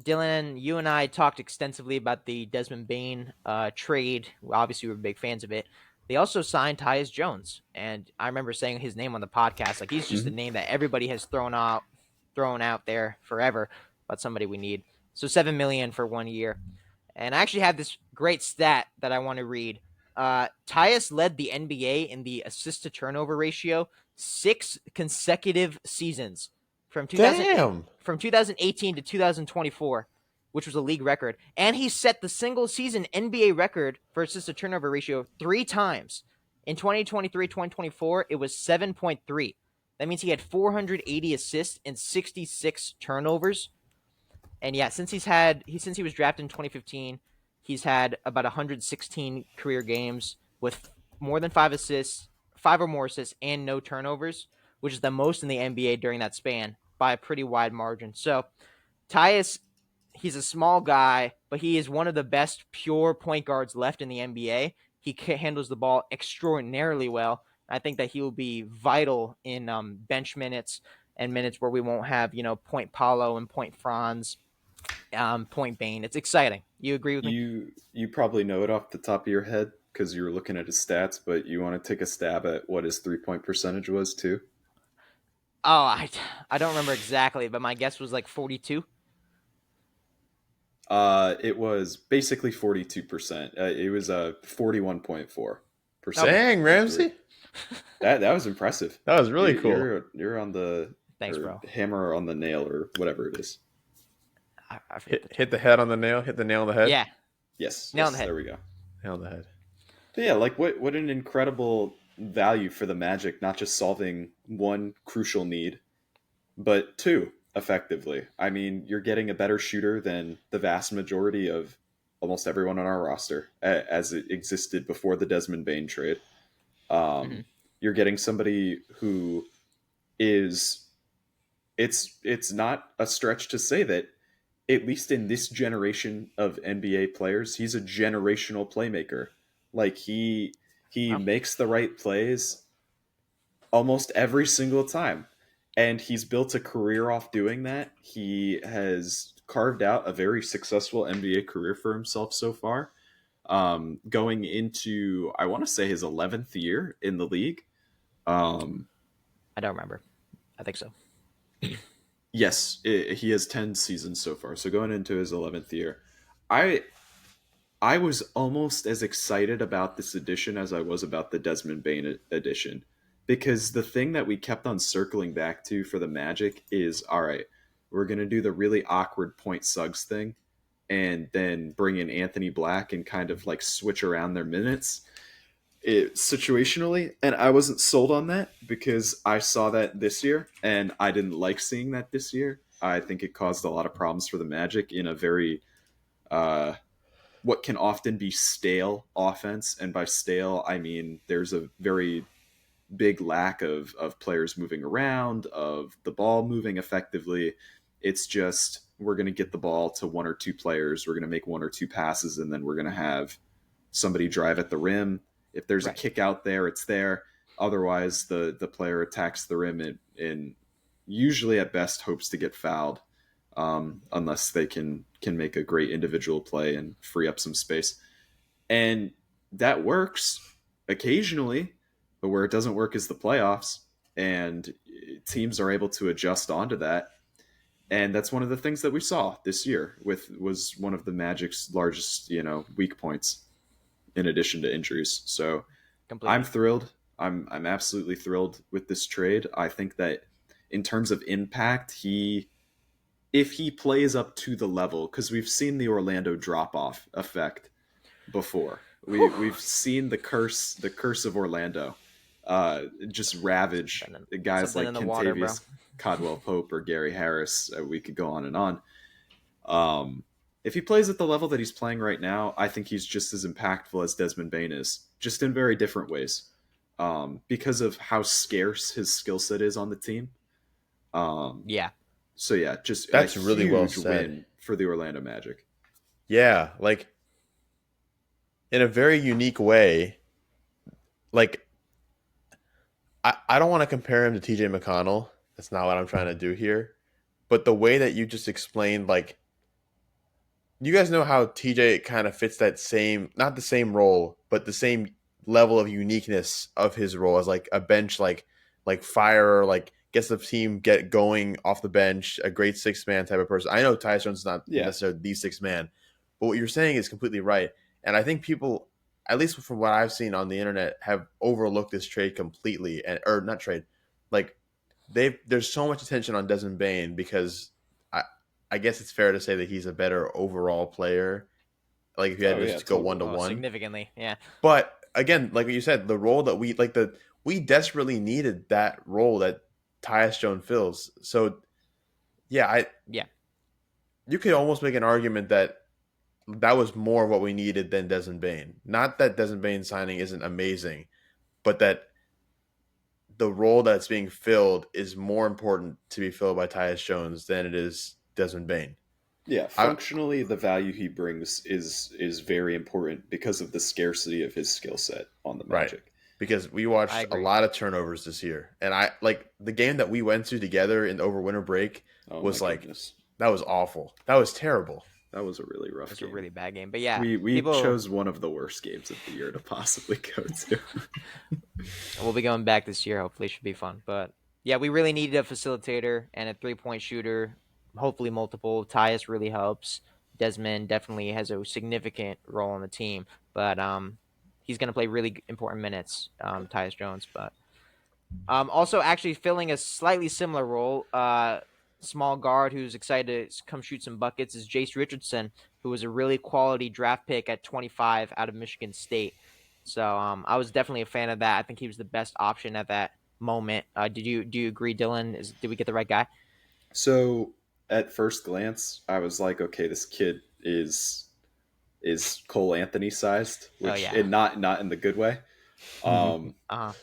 Dylan, you and I talked extensively about the Desmond Bain trade. Obviously, we're big fans of it. They also signed Tyus Jones, and I remember saying his name on the podcast. Like he's just a Mhm. name that everybody has thrown out there forever, but somebody we need. So $7 million for 1 year. And I actually have this great stat that I want to read. Tyus led the NBA in the assist to turnover ratio 6 consecutive seasons from 2008 Damn. from 2018 to 2024, which was a league record. And he set the single season NBA record for assist to turnover ratio 3 times. In 2023, 2024, it was 7.3. That means he had 480 assists and 66 turnovers. And yeah, since he was drafted in 2015, he's had about 116 career games with more than 5 assists, 5 or more assists, and no turnovers, which is the most in the NBA during that span by a pretty wide margin. So Tyus, he's a small guy, but he is one of the best pure point guards left in the NBA. He handles the ball extraordinarily well. I think that he will be vital in bench minutes and minutes where we won't have, point Paulo and point Franz, point Bain. It's exciting. You agree with me? You probably know it off the top of your head because you were looking at his stats, but you want to take a stab at what his 3-point percentage was too? Oh, I don't remember exactly, but my guess was like 42. It was basically 42%. It was 41.4% Okay. Dang, from three. Ramsey. That was impressive. That was really cool. You're on the Thanks, or bro. hammer on the nail or whatever it is. I forget Hit the head on the nail. Hit the nail on the head. Yeah, Yes, nail yes, on the head. there we go. Nail on the head. But yeah, like what an incredible value for the Magic, not just solving one crucial need, but two effectively. I mean, you're getting a better shooter than the vast majority of almost everyone on our roster as it existed before the Desmond Bain trade. Mm-hmm. You're getting somebody who is it's not a stretch to say that at least in this generation of NBA players, he's a generational playmaker. Like he Wow. makes the right plays almost every single time. And he's built a career off doing that. He has carved out a very successful NBA career for himself so far. Going into, I want to say, his 11th year in the league. Um, I don't remember. I think so. yes, he has 10 seasons so far. So going into his 11th year. I I was almost as excited about this edition as I was about the Desmond Bain edition. Because the thing that we kept on circling back to for the Magic is all right, we're going to do the really awkward point Suggs thing and then bring in Anthony Black and kind of like switch around their minutes situationally. And I wasn't sold on that because I saw that this year and I didn't like seeing that this year. I think it caused a lot of problems for the Magic in a very uh, what can often be stale offense. And by stale, I mean there's a very big lack of players moving around, of the ball moving effectively. It's just we're going to get the ball to one or two players. We're going to make one or two passes, and then we're going to have somebody drive at the rim. If there's a Right. kick out there, it's there. Otherwise, the player attacks the rim and usually at best hopes to get fouled, unless they can make a great individual play and free up some space. And that works occasionally, but where it doesn't work is the playoffs, and teams are able to adjust onto that. And that's one of the things that we saw this year with was one of the Magic's largest, weak points in addition to injuries. So I'm Completely. thrilled. I'm absolutely thrilled with this trade. I think that in terms of impact, if he plays up to the level, because we've seen the Orlando drop off effect before. Whew. We've seen the curse of Orlando, just ravage guys Something like in the water, bro. Kentavious Caldwell Pope or Gary Harris. We could go on and on. If he plays at the level that he's playing right now, I think he's just as impactful as Desmond Bain is, just in very different ways, because of how scarce his skill set is on the team. Um, Yeah. so yeah, just a That's really well huge said. win for the Orlando Magic. Yeah, like in a very unique way. Like I don't want to compare him to TJ McConnell. That's not what I'm trying to do here. But the way that you just explained like you guys know how TJ kind of fits that same, not the same role, but the same level of uniqueness of his role as like a bench, like fire, like gets the team get going off the bench, a great 6 man type of person. I know Tyus Jones is not Yeah. necessarily the 6 man, but what you're saying is completely right. And I think people, at least from what I've seen on the internet, have overlooked this trade completely, and or not trade, like there's so much attention on Desmond Bain because I guess it's fair to say that he's a better overall player. Like if you had Oh to yeah, just go one totally. to Oh, one, significantly, yeah. but again, like you said, the role that we desperately needed that role that Tyus Jones fills. So yeah, I Yeah. you could almost make an argument that that was more what we needed than Desmond Bain. Not that Desmond Bain signing isn't amazing, but that the role that's being filled is more important to be filled by Tyus Jones than it is Desmond Bain. Yeah, I functionally, the value he brings is very important because of the scarcity of his skill set on the Right. Magic. Because we I watched a agree. lot of turnovers this year. And I like the game that we went to together in over winter break Oh my was like goodness, that was awful. That was terrible. that was a really rough It's a game. really bad game, but yeah, We people chose one of the worst games of the year to possibly go to. we'll be going back this year. Hopefully, it should be fun. But yeah, we really needed a facilitator and a 3-point shooter. Hopefully, multiple. Tyus really helps. Desmond definitely has a significant role on the team, but he's going to play really important minutes. Tyus Jones, but also actually filling a slightly similar role. Small guard who's excited to come shoot some buckets is Jace Richardson, who was a really quality draft pick at 25 out of Michigan State. So I was definitely a fan of that. I think he was the best option at that moment. Do you agree, Dylan? Did we get the right guy? So at first glance, I was like, okay, this kid is Cole Anthony sized, Oh which yeah. and not in the good way. Um, Uh-huh.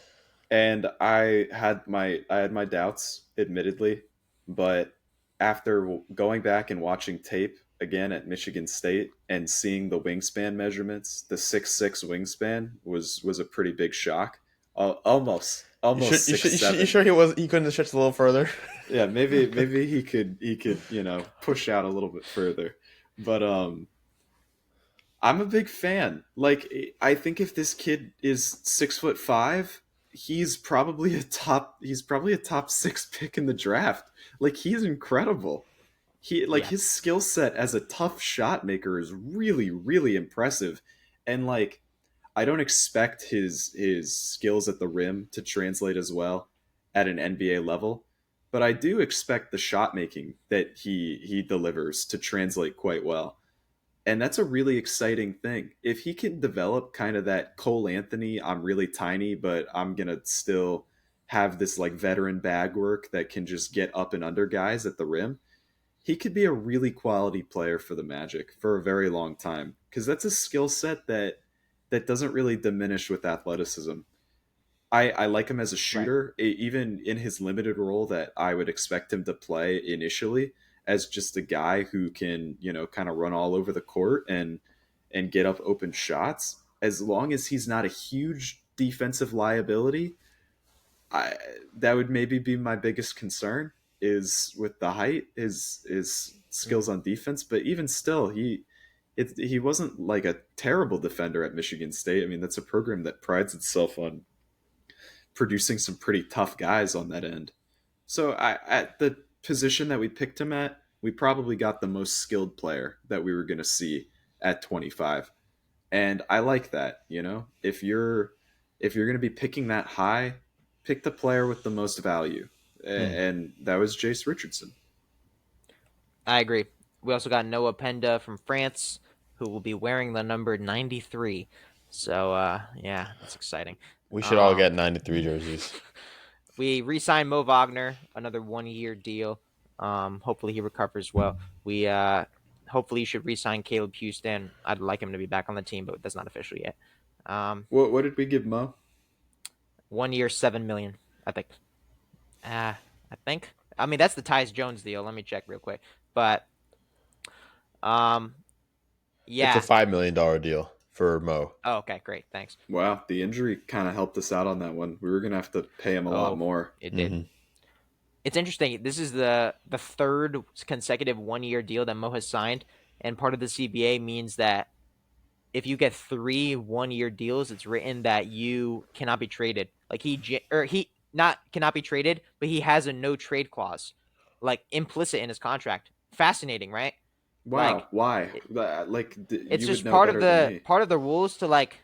and I had my doubts, admittedly, but after going back and watching tape again at Michigan State and seeing the wingspan measurements, the 6'6" wingspan was a pretty big shock. Almost six You seven. sure he couldn't have stretched a little further? Yeah, maybe he could push out a little bit further, but I'm a big fan. Like, I think if this kid is 6'5", he's probably a top 6 pick in the draft. Like, he's incredible. Yeah. His skill set as a tough shot maker is really really impressive, and like I don't expect his skills at the rim to translate as well at an NBA level, but I do expect the shot making that he delivers to translate quite well. And that's a really exciting thing. If he can develop kind of that Cole Anthony, I'm really tiny, but I'm going to still have this like veteran bag work that can just get up and under guys at the rim, he could be a really quality player for the Magic for a very long time because that's a skill set that doesn't really diminish with athleticism. I like him as a Right. shooter, even in his limited role that I would expect him to play initially as just a guy who can, kind of run all over the court and get up open shots. As long as he's not a huge defensive liability, I that would maybe be my biggest concern is with the height, his skills Mhm. on defense. But even still, he wasn't like a terrible defender at Michigan State. I mean, that's a program that prides itself on producing some pretty tough guys on that end. So at the position that we picked him at, we probably got the most skilled player that we were going to see at 25. And I like that, if you're going to be picking that high, pick the player with the most value. Hmm. And that was Jace Richardson. I agree. We also got Noah Penda from France, who will be wearing the number 93. So yeah, that's exciting. We should all Um, get 93 jerseys. we re-signed Mo Wagner, another 1-year deal. Hopefully he recovers well. We hopefully should re-sign Caleb Houston. I'd like him to be back on the team, but that's not official yet. What did we give Mo? 1 year, 7 million. I think. I think. I mean, that's the Tyus Jones deal. Let me check real quick. But um, It's a yeah. $5 million deal for Mo. Oh, okay, great. Thanks. Wow, the injury kind of helped us out on that one. We were going to have to pay him a lot Oh, more. it did. Hmm. It's interesting. This is the third consecutive 1-year deal that Mo has signed. and part of the CBA means that if you get 3 1-year deals, it's written that you cannot be traded. Like he not cannot be traded, but he has a no trade clause, like implicit in his contract. Fascinating, right? Like Wow, why? it, it's You would just know better than me. part of the rules to like,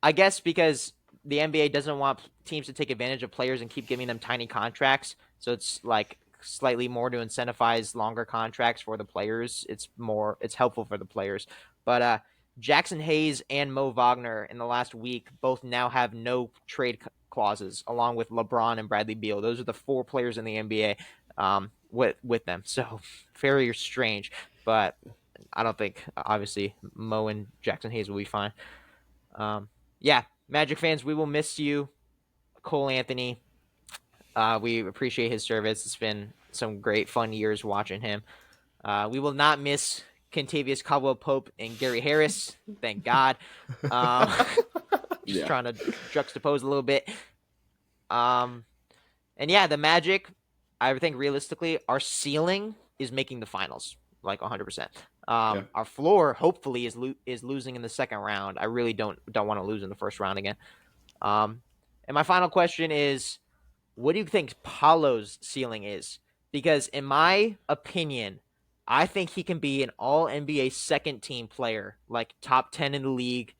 I guess because the NBA doesn't want teams to take advantage of players and keep giving them tiny contracts. So it's like slightly more to incentivize longer contracts for the players. It's helpful for the players. But Jackson Hayes and Mo Wagner in the last week both now have no trade clauses, along with LeBron and Bradley Beal. Those are the 4 players in the NBA with them. So very strange, but I don't think obviously Mo and Jackson Hayes will be fine. Yeah, Magic fans, we will miss you, Cole Anthony. We appreciate his service. It's been some great fun years watching him. We will not miss Kentavious Caldwell Pope and Gary Harris. Thank God. Um, just Yeah. trying to juxtapose a little bit. And yeah, the Magic, I think realistically, our ceiling is making the finals, like 100%. Yeah. Our floor, hopefully, is losing in the second round. I really don't want to lose in the first round again. And my final question is, what do you think Paulo's ceiling is? Because in my opinion, I think he can be an all NBA second team player, like top 10 in the league.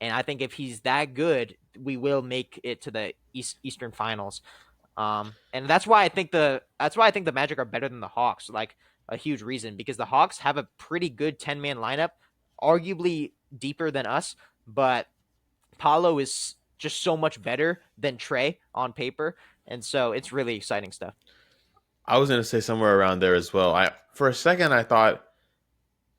And I think if he's that good, we will make it to the Eastern Finals. And that's why I think the Magic are better than the Hawks. Like a huge reason, because the Hawks have a pretty good 10-man lineup, arguably deeper than us, but Paulo is just so much better than Trey on paper, and so it's really exciting stuff. I was gonna say somewhere around there as well. I for a second I thought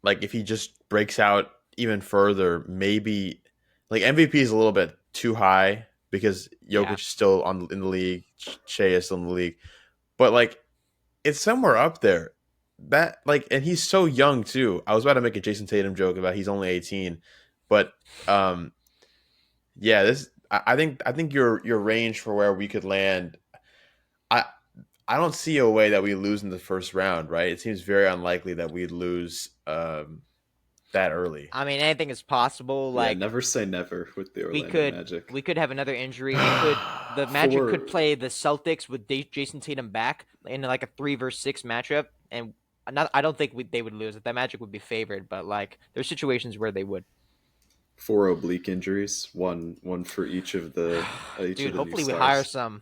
like if he just breaks out even further, maybe like MVP is a little bit too high because Jokic Yeah, is still in the league, Shea is still in the league, but like it's somewhere up there. That like, and he's so young too. I was about to make a Jason Tatum joke about he's only 18, but um, yeah, I think your range for where we could land. I I don't see a way that we lose in the first round, right? It seems very unlikely that we'd lose that early. I mean anything is possible. Yeah, Like never say never with the we Orlando could Magic. we could have another injury. The Magic For could play the Celtics with Jason Tatum back in like a 3 versus 6 matchup, and I don't think they would lose. That Magic would be favored, but like there's situations where they would. four oblique injuries, one for each of Dude, the new hopefully we hire stars. some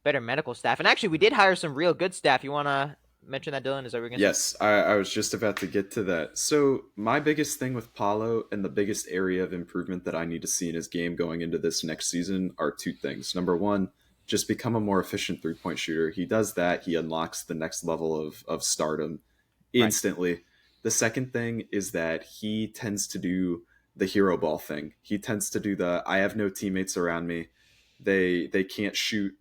better medical staff. And actually, we did hire some real good staff. You want to mention that, Dylan? Is that what we're going to say? Yes, I was just about to get to that. So my biggest thing with Paulo and the biggest area of improvement that I need to see in his game going into this next season are two things. Number one, just become a more efficient 3-point shooter. He does that, he unlocks the next level of stardom Right. instantly. The second thing is that he tends to do the hero ball thing. He tends to do the I have no teammates around me. They can't shoot.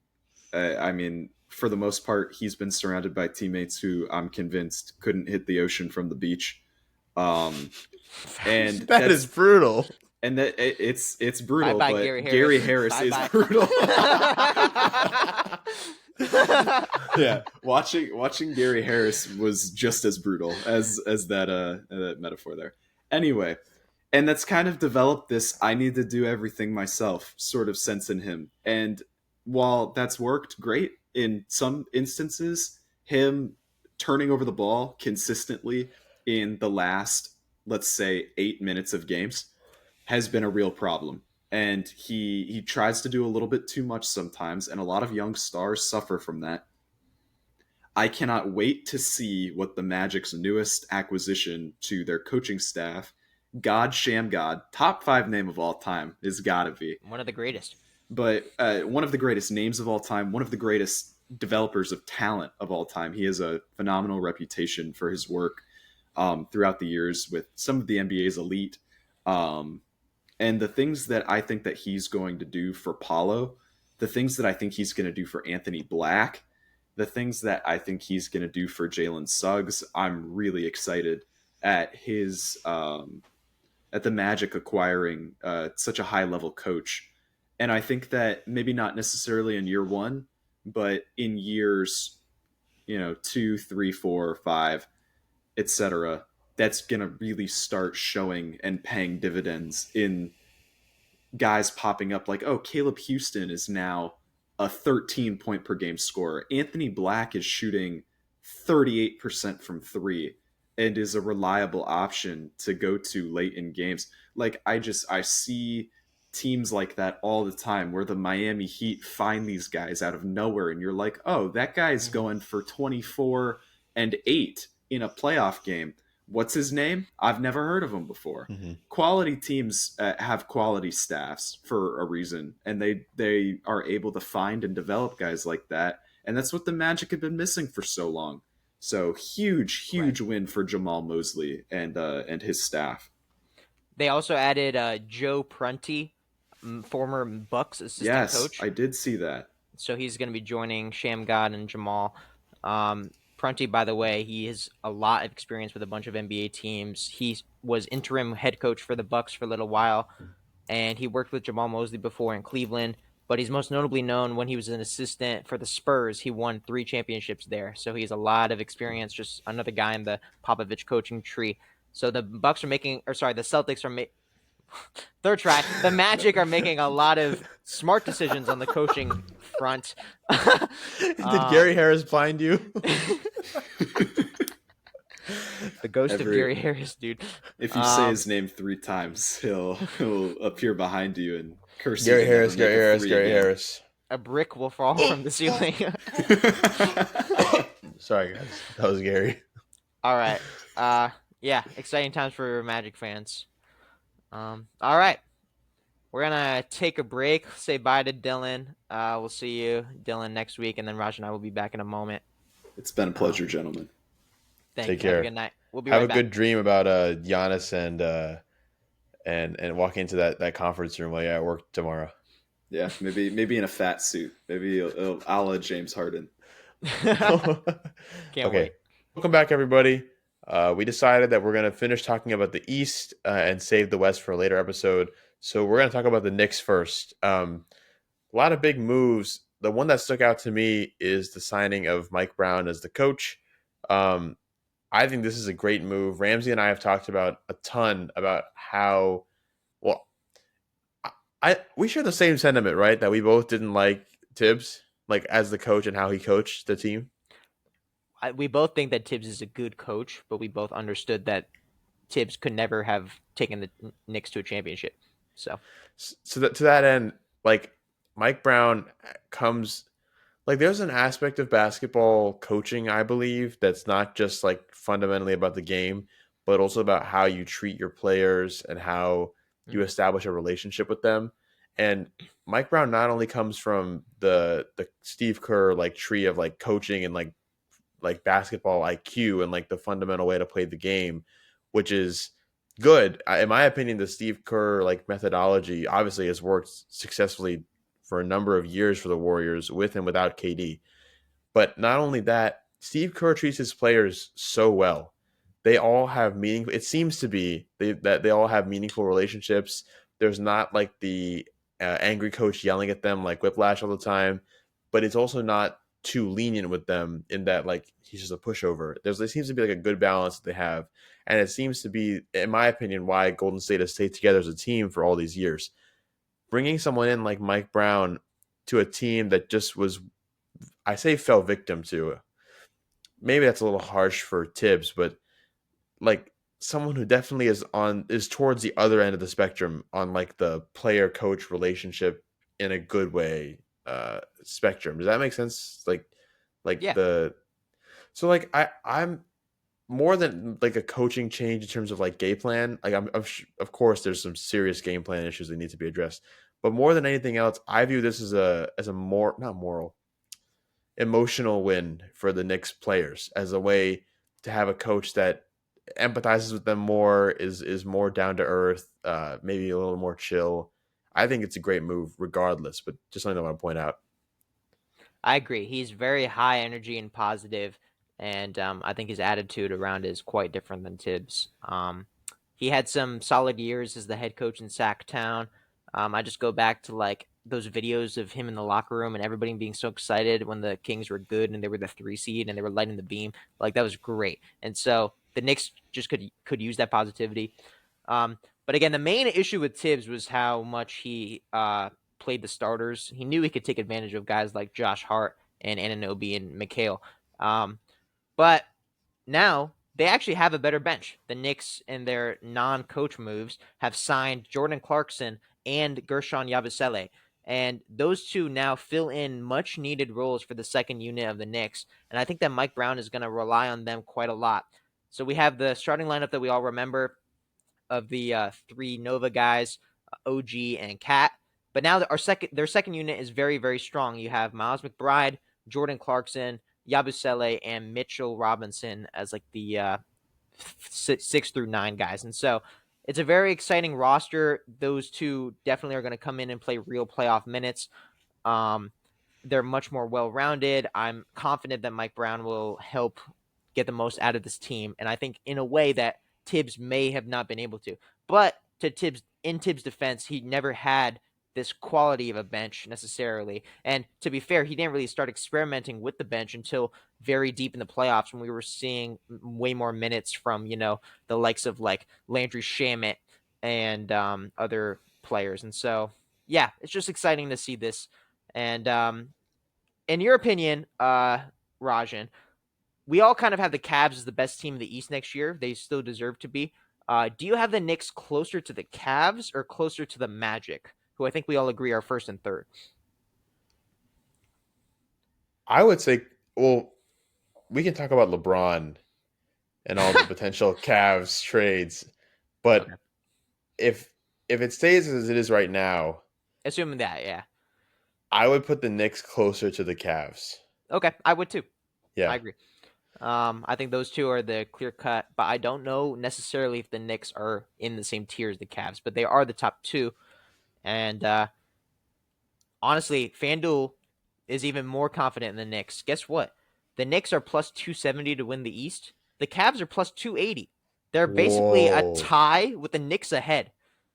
I mean, for the most part, he's been surrounded by teammates who I'm convinced couldn't hit the ocean from the beach. Um, and That is brutal. it's Bye brutal, bye, Gary but Harris. Gary Harris Bye is bye. brutal. Yeah, watching Gary Harris was just as brutal as that metaphor there. Anyway, and that's kind of developed this I need to do everything myself sort of sense in him. And while that's worked great in some instances, him turning over the ball consistently in the last, let's say, 8 minutes of games has been a real problem. And he tries to do a little bit too much sometimes, and a lot of young stars suffer from that. I cannot wait to see what the Magic's newest acquisition to their coaching staff, God Sham God, top 5 name of all time, is gotta be. One of the greatest. But one of the greatest names of all time, one of the greatest developers of talent of all time. He has a phenomenal reputation for his work throughout the years with some of the NBA's elite. Um, and the things that I think that he's going to do for Paulo, the things that I think he's going to do for Anthony Black, the things that I think he's going to do for Jalen Suggs, I'm really excited at his at the Magic acquiring such a high level coach. And I think that maybe not necessarily in year one, but in years, 2, 3, 4, 5, etc., that's going to really start showing and paying dividends in guys popping up like, oh, Caleb Houston is now a 13 point per game scorer. Anthony Black is shooting 38% from three and is a reliable option to go to late in games. Like I see teams like that all the time where the Miami Heat find these guys out of nowhere and you're like, "Oh, that guy's going for 24 and 8 in a playoff game. What's his name? I've never heard of him before." Mm-hmm. Quality teams have quality staffs for a reason, and they are able to find and develop guys like that, and that's what the Magic have been missing for so long. So huge win for Jamal Mosley and his staff. They also added Joe Prunty, former Bucks assistant Yes, coach. I did see that. So he's going to be joining Shamgod and Jamal. Prunty, by the way, he has a lot of experience with a bunch of NBA teams. He was interim head coach for the Bucks for a little while, and he worked with Jamal Mosley before in Cleveland. But he's most notably known when he was an assistant for the Spurs. He won 3 championships there, so he has a lot of experience. Just another guy in the Popovich coaching tree. So the Bucks are making, or sorry, the Celtics are making. Third try. The Magic are making a lot of smart decisions on the coaching front. Did Gary Harris blind you? The ghost of Gary Harris, dude. If you say his name 3 times, he'll appear behind you and curse Gary you. Harris, Gary Harris. A brick will fall from the ceiling. Sorry, guys. That was Gary. All right. Yeah, exciting times for Magic fans. All right. We're going to take a break, say bye to Dylan. We'll see you, Dylan, next week, and then Raj and I will be back in a moment. It's been a pleasure, gentlemen. Take care. Have a good night. We'll be Have right a back. good dream about Giannis and walking into that conference room while you're at work tomorrow. Yeah, maybe in a fat suit. Maybe a la James Harden. Can't wait. Welcome back, everybody. We decided that we're going to finish talking about the East and save the West for a later episode. So we're going to talk about the Knicks first. A lot of big moves. The one that stuck out to me is the signing of Mike Brown as the coach. I think this is a great move. Ramsey and I have talked about a ton about how, well, we share the same sentiment, right? That we both didn't like Tibbs, like as the coach and how he coached the team. We both think that Tibbs is a good coach, but we both understood that Tibbs could never have taken the Knicks to a championship. So to that end, like Mike Brown comes, like there's an aspect of basketball coaching, I believe, that's not just like fundamentally about the game, but also about how you treat your players and how you establish a relationship with them. And Mike Brown not only comes from the Steve Kerr like tree of like coaching and like basketball IQ and like the fundamental way to play the game, which is good. In my opinion, the Steve Kerr like methodology obviously has worked successfully for a number of years for the Warriors with and without KD. But not only that, Steve Kerr treats his players so well. They all have meaningful, it seems to be that they all have meaningful relationships. There's not like the angry coach yelling at them like Whiplash all the time, but it's also not too lenient with them in that like he's just a pushover. There seems to be like a good balance that they have, and it seems to be, in my opinion, why Golden State has stayed together as a team for all these years. Bringing someone in like Mike Brown to a team that just was, I say, fell victim to. Maybe that's a little harsh for Tibbs, but like someone who definitely is towards the other end of the spectrum on like the player coach relationship in a good way spectrum. Does that make sense? Yeah. So like I'm more than like a coaching change in terms of like game plan. Like of course there's some serious game plan issues that need to be addressed, but more than anything else, I view this as a more not moral, emotional win for the Knicks players as a way to have a coach that empathizes with them more, is more down to earth, maybe a little more chill. I think it's a great move regardless, but just something I want to point out. I agree. He's very high energy and positive, and I think his attitude around is quite different than Tibbs. He had some solid years as the head coach in Sacktown. I just go back to like those videos of him in the locker room and everybody being so excited when the Kings were good and they were the 3 seed and they were lighting the beam. Like that was great. And so the Knicks just could use that positivity. But again, the main issue with Tibbs was how much he played the starters. He knew he could take advantage of guys like Josh Hart and Anunoby and McHale. But now they actually have a better bench. The Knicks, in their non-coach moves, have signed Jordan Clarkson and Gershon Yabusele. And those two now fill in much needed roles for the second unit of the Knicks. And I think that Mike Brown is going to rely on them quite a lot. So we have the starting lineup that we all remember of the three Nova guys, OG and Cat. But now their second unit is very, very strong. You have Miles McBride, Jordan Clarkson, Yabusele, and Mitchell Robinson as like the 6 through 9 guys. And so it's a very exciting roster. Those two definitely are going to come in and play real playoff minutes. Um, they're much more well-rounded. I'm confident that Mike Brown will help get the most out of this team, and I think in a way that Tibbs may have not been able to. But in Tibbs' defense, he never had this quality of a bench necessarily. And to be fair, he didn't really start experimenting with the bench until very deep in the playoffs when we were seeing way more minutes from, the likes of like Landry Shamet and other players. And so, yeah, it's just exciting to see this. And in your opinion, Rajan, we all kind of have the Cavs as the best team in the East next year. They still deserve to be. Do you have the Knicks closer to the Cavs or closer to the Magic, who I think we all agree are first and third? I would say, well, we can talk about LeBron and all the potential Cavs trades, Okay. but if it stays as it is right now, Assuming that, yeah. I would put the Knicks closer to the Cavs. Okay, I would too. I Yeah. agree. I think those two are the clear cut, but I don't know necessarily if the Knicks are in the same tier as the Cavs, but they are the top two. And honestly, FanDuel is even more confident in the Knicks. Guess what? The Knicks are plus 270 to win the East. The Cavs are plus 280. They're basically a Whoa. tie with the Knicks ahead.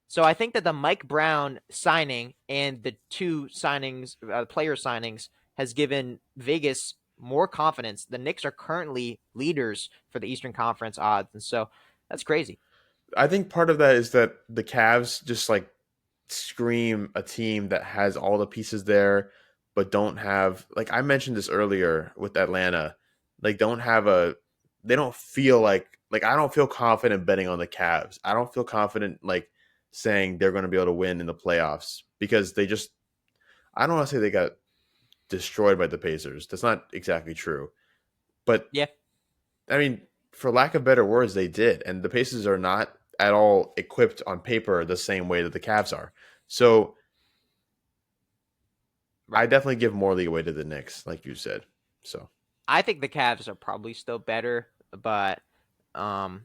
So I think that the Mike Brown signing and the two signings, player signings, has given Vegas more confidence. The Knicks are currently leaders for the Eastern Conference odds, and so that's crazy. I think part of that is that the Cavs just like scream a team that has all the pieces there, but don't have, like I mentioned this earlier with Atlanta, like they don't feel like I don't feel confident betting on the Cavs. I don't feel confident like saying they're going to be able to win in the playoffs because I don't want to say they got destroyed by the Pacers. That's not exactly true. But Yeah, I mean, for lack of better words, they did. And the Pacers are not at all equipped on paper the same way that the Cavs are. So I right. definitely give more leeway to the Knicks, like you said. So I think the Cavs are probably still better, but um,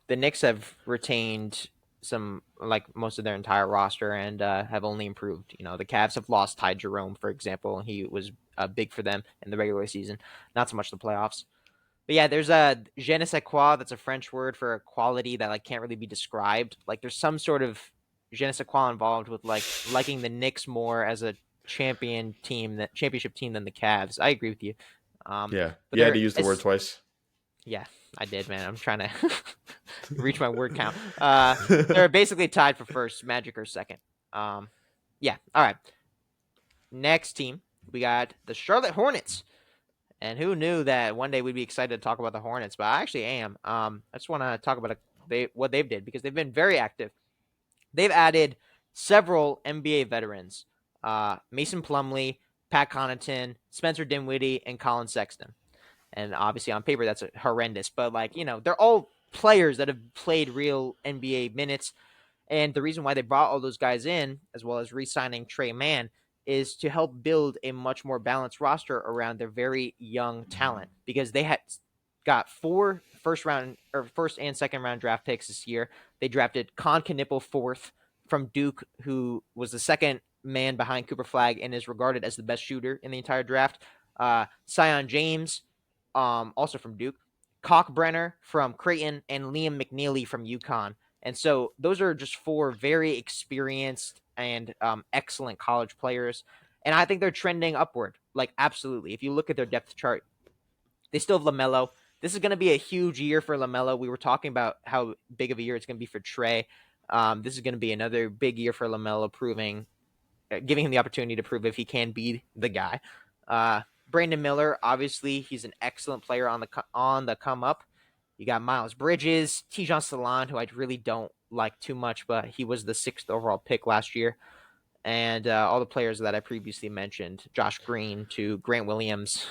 the Knicks have retained some like most of their entire roster and have only improved. The Cavs have lost Ty Jerome, for example, and he was big for them in the regular season, not so much the playoffs. But yeah, there's a je ne sais quoi. That's a French word for a quality that like can't really be described. Like there's some sort of je ne sais quoi involved with like liking the Knicks more as a championship team than the Cavs. I agree with you. yeah, But you had to use the word it's twice. yeah, I did, man. I'm trying to reach my word count. They're basically tied for first, Magic or second. Yeah. All right. Next team, we got the Charlotte Hornets. And who knew that one day we'd be excited to talk about the Hornets? But I actually am. I just want to talk about what they've did because they've been very active. They've added several NBA veterans: Mason Plumlee, Pat Connaughton, Spencer Dinwiddie, and Colin Sexton. And obviously on paper that's horrendous, but they're all players that have played real NBA minutes. And the reason why they brought all those guys in, as well as re-signing Trey Mann, is to help build a much more balanced roster around their very young talent because they had got 4 first and second round draft picks this year. They drafted Con Knipple fourth from Duke, who was the second man behind Cooper Flag and is regarded as the best shooter in the entire draft. Sion James, also from Duke, Cockbrenner from Creighton, and Liam McNeely from UConn. And so those are just 4 very experienced and excellent college players. And I think they're trending upward. Like, absolutely. If you look at their depth chart, they still have LaMelo. this is going to be a huge year for LaMelo. We were talking about how big of a year it's going to be for Trey. This is going to be another big year for LaMelo, giving him the opportunity to prove if he can be the guy. Brandon Miller, obviously, he's an excellent player on the come up. You got Miles Bridges, Tijon Salon, who I really don't like too much, but he was the 6th overall pick last year. And all the players that I previously mentioned, Josh Green to Grant Williams.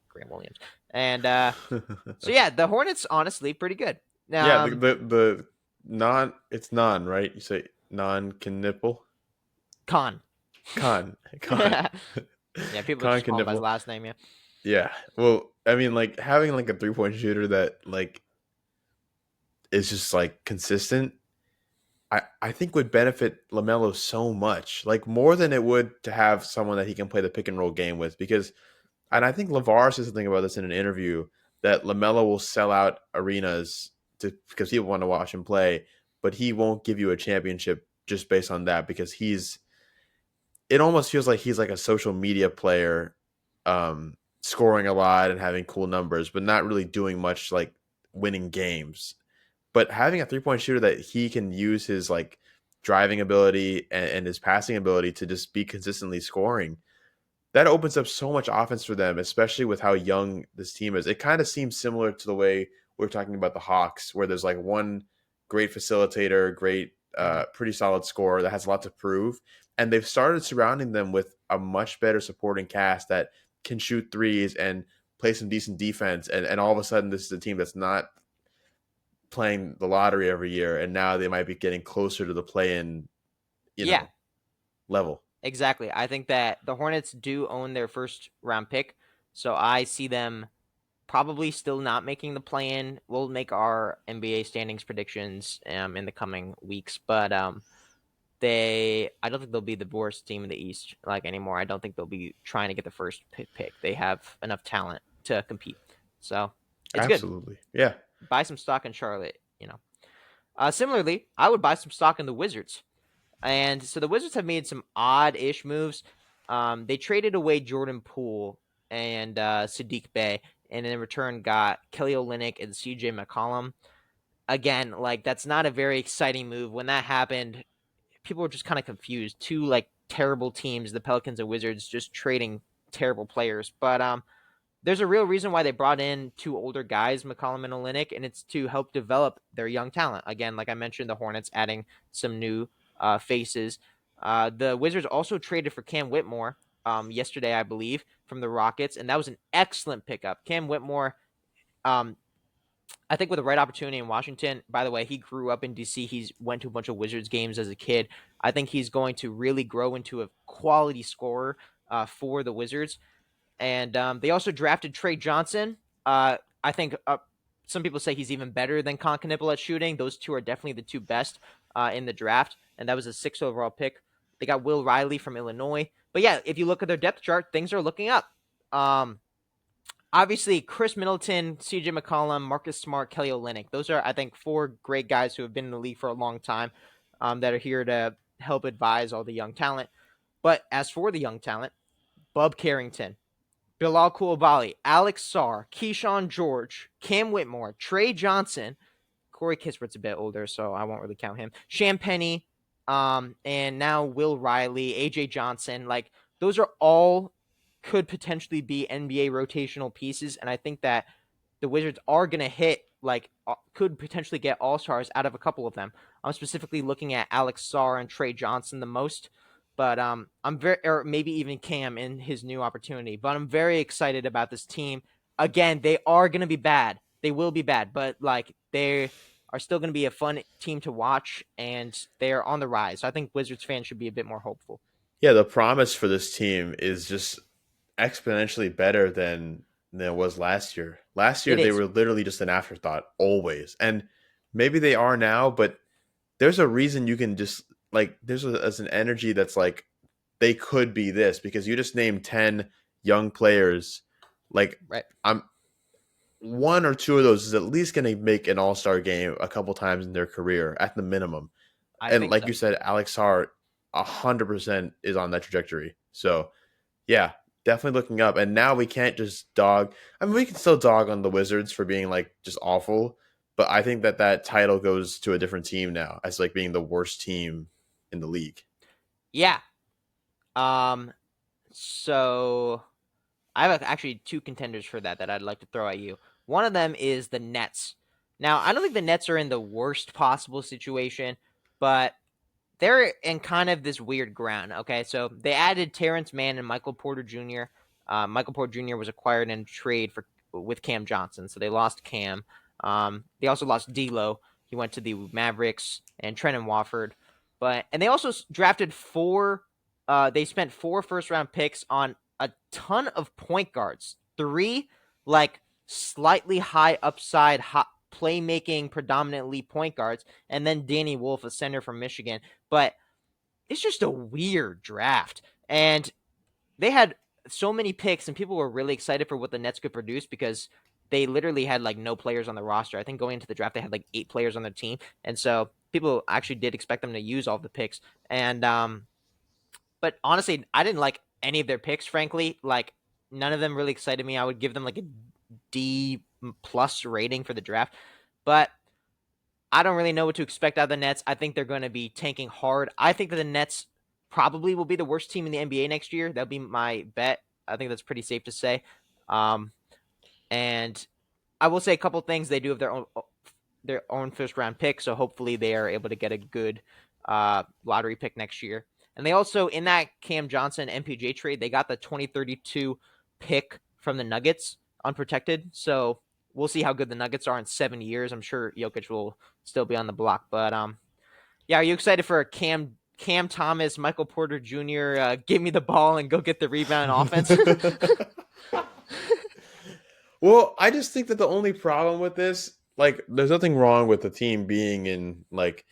Grant Williams. And so, yeah, the Hornets, honestly, pretty good. Yeah, the non, it's non, right? You say non can nipple? Con. Con. Yeah, people Con just can call him by his nipple. last name, yeah. Yeah. Well, I mean, like having like a 3-point shooter that like is just like consistent, I think would benefit LaMelo so much, like more than it would to have someone that he can play the pick and roll game with. Because, and I think LeVar said something about this in an interview, that LaMelo will sell out arenas because people want to watch him play, but he won't give you a championship just based on that, because it almost feels like he's like a social media player, scoring a lot and having cool numbers, but not really doing much like winning games. But having a 3-point shooter that he can use his like driving ability and his passing ability to just be consistently scoring, that opens up so much offense for them, especially with how young this team is. It kind of seems similar to the way we are talking about the Hawks, where there's like one great facilitator, pretty solid scorer that has a lot to prove. And they've started surrounding them with a much better supporting cast that can shoot threes and play some decent defense. And all of a sudden, this is a team that's not playing the lottery every year. And now they might be getting closer to the play-in, Yeah, level. exactly. I think that the Hornets do own their first round pick. So I see them probably still not making the play-in. We'll make our NBA standings predictions in the coming weeks, but I don't think they'll be the worst team in the East like anymore. I don't think they'll be trying to get the first pick. They have enough talent to compete. So it's good. Absolutely. Yeah. Buy some stock in Charlotte. Similarly, I would buy some stock in the Wizards. And so the Wizards have made some odd-ish moves. They traded away Jordan Poole and Sadiq Bey, and in return got Kelly Olynyk and CJ McCollum. Again, like that's not a very exciting move. When that happened, people were just kind of confused. Two like terrible teams, the Pelicans and Wizards, just trading terrible players. But there's a real reason why they brought in two older guys, McCollum and Olynyk, and it's to help develop their young talent. Again, like I mentioned, the Hornets adding some new faces. The Wizards also traded for Cam Whitmore yesterday, I believe, from the Rockets, and that was an excellent pickup. Cam Whitmore, I think with the right opportunity in Washington, by the way, he grew up in DC. He went to a bunch of Wizards games as a kid. I think he's going to really grow into a quality scorer for the Wizards. And they also drafted Trey Johnson. I think some people say he's even better than Concanipple at shooting. Those two are definitely the two best in the draft. And that was a 6th overall pick. They got Will Riley from Illinois. But yeah, if you look at their depth chart, things are looking up. Obviously, Chris Middleton, CJ McCollum, Marcus Smart, Kelly Olynyk. Those are, I think, 4 great guys who have been in the league for a long time that are here to help advise all the young talent. But as for the young talent, Bub Carrington, Bilal Coulibaly, Alex Sarr, Keyshawn George, Cam Whitmore, Trey Johnson, Corey Kispert's a bit older, so I won't really count him. Sham Penny, and now Will Riley, AJ Johnson. Like, those are all could potentially be NBA rotational pieces, and I think that the Wizards are going to could potentially get all-stars out of a couple of them. I'm specifically looking at Alex Sarr and Trey Johnson the most, but I'm or maybe even Cam in his new opportunity. But I'm very excited about this team. Again, they are going to be bad. They will be bad, but like they are still going to be a fun team to watch, and they're on the rise. So I think Wizards fans should be a bit more hopeful. Yeah, the promise for this team is just exponentially better than it was last year. Last year It they is. were literally just an afterthought always. And maybe they are now, but there's a reason you can just like there's an energy that's like they could be this, because you just named 10 young players. Like Right. I'm one or two of those is at least going to make an all-star game a couple times in their career at the minimum. I And think like so. you said, Alex Hart 100% is on that trajectory. So yeah, definitely looking up. And now we can't just dog. I mean, we can still dog on the Wizards for being like just awful, but I think that title goes to a different team now as like being the worst team in the league. Yeah. Um. So I have actually two contenders for that I'd like to throw at you. One of them is the Nets. Now, I don't think the Nets are in the worst possible situation, but they're in kind of this weird ground. Okay, so they added Terrence Mann and Michael Porter Jr. Michael Porter Jr. was acquired in a trade with Cam Johnson, so they lost Cam. They also lost D'Lo. He went to the Mavericks, and Trenton Wofford. And they also drafted four. They spent 4 first-round picks on a ton of point guards. 3 like slightly high upside, playmaking, predominantly point guards, and then Danny Wolf, a center from Michigan. But it's just a weird draft. And they had so many picks, and people were really excited for what the Nets could produce because they literally had like no players on the roster. I think going into the draft, they had like 8 players on their team. And so people actually did expect them to use all the picks. And, but honestly, I didn't like any of their picks, frankly. Like, none of them really excited me. I would give them like a D plus rating for the draft. But I don't really know what to expect out of the Nets. I think they're going to be tanking hard. I think that the Nets probably will be the worst team in the NBA next year. That'll be my bet. I think that's pretty safe to say. And I will say a couple things. They do have their own first round pick, so hopefully they are able to get a good lottery pick next year. And they also, in that Cam Johnson MPJ trade, they got the 2032 pick from the Nuggets unprotected. So we'll see how good the Nuggets are in 7 years. I'm sure Jokic will still be on the block. But yeah, are you excited for a Cam Thomas, Michael Porter Jr. Give me the ball and go get the rebound offense? Well, I just think that the only problem with this, like, there's nothing wrong with the team being in like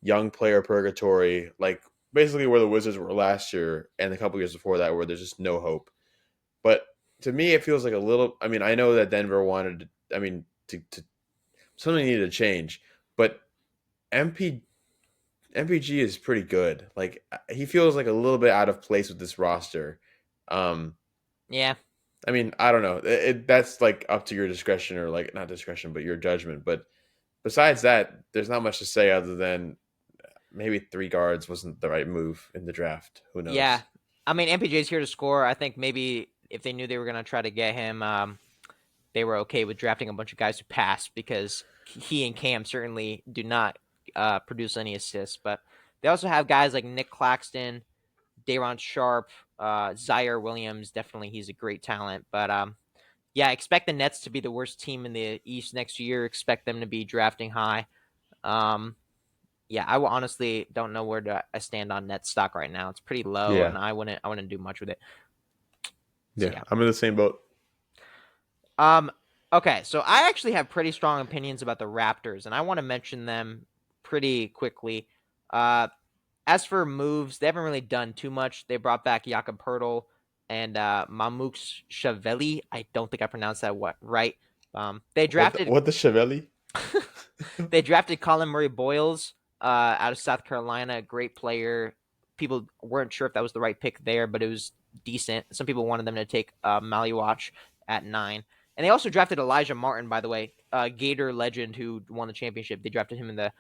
young player purgatory, like basically where the Wizards were last year and a couple years before that, where there's just no hope. But to me, it feels like a little. I mean, I know that Denver wanted. I mean, to something needed to change, but MP MPG is pretty good. Like he feels like a little bit out of place with this roster. Um, Yeah. I mean, I don't know. That's like up to your discretion or like not discretion, but your judgment. But besides that, there's not much to say other than maybe 3 guards wasn't the right move in the draft. Who knows? Yeah. I mean, MPJ's here to score. I think maybe if they knew they were going to try to get him, they were okay with drafting a bunch of guys who pass because he and Cam certainly do not produce any assists. But they also have guys like Nick Claxton, Day'Ron Sharp, Zaire Williams. Definitely, he's a great talent. But yeah, expect the Nets to be the worst team in the East next year. Expect them to be drafting high. Yeah, I honestly don't know where I stand on Nets stock right now. It's pretty low, Yeah. and I wouldn't do much with it. So, Yeah, I'm in the same boat. Okay, so I actually have pretty strong opinions about the Raptors, and I want to mention them pretty quickly. As for moves, they haven't really done too much. They brought back Jakob Poeltl and Mamouks Shaveli. I don't think I pronounced that right. They drafted What the Chevelli? They drafted Colin Murray Boyles out of South Carolina, a great player. People weren't sure if that was the right pick there, but it was decent. Some people wanted them to take Maliwatch at 9. And they also drafted Elijah Martin, by the way, Gator legend who won the championship. They drafted him in the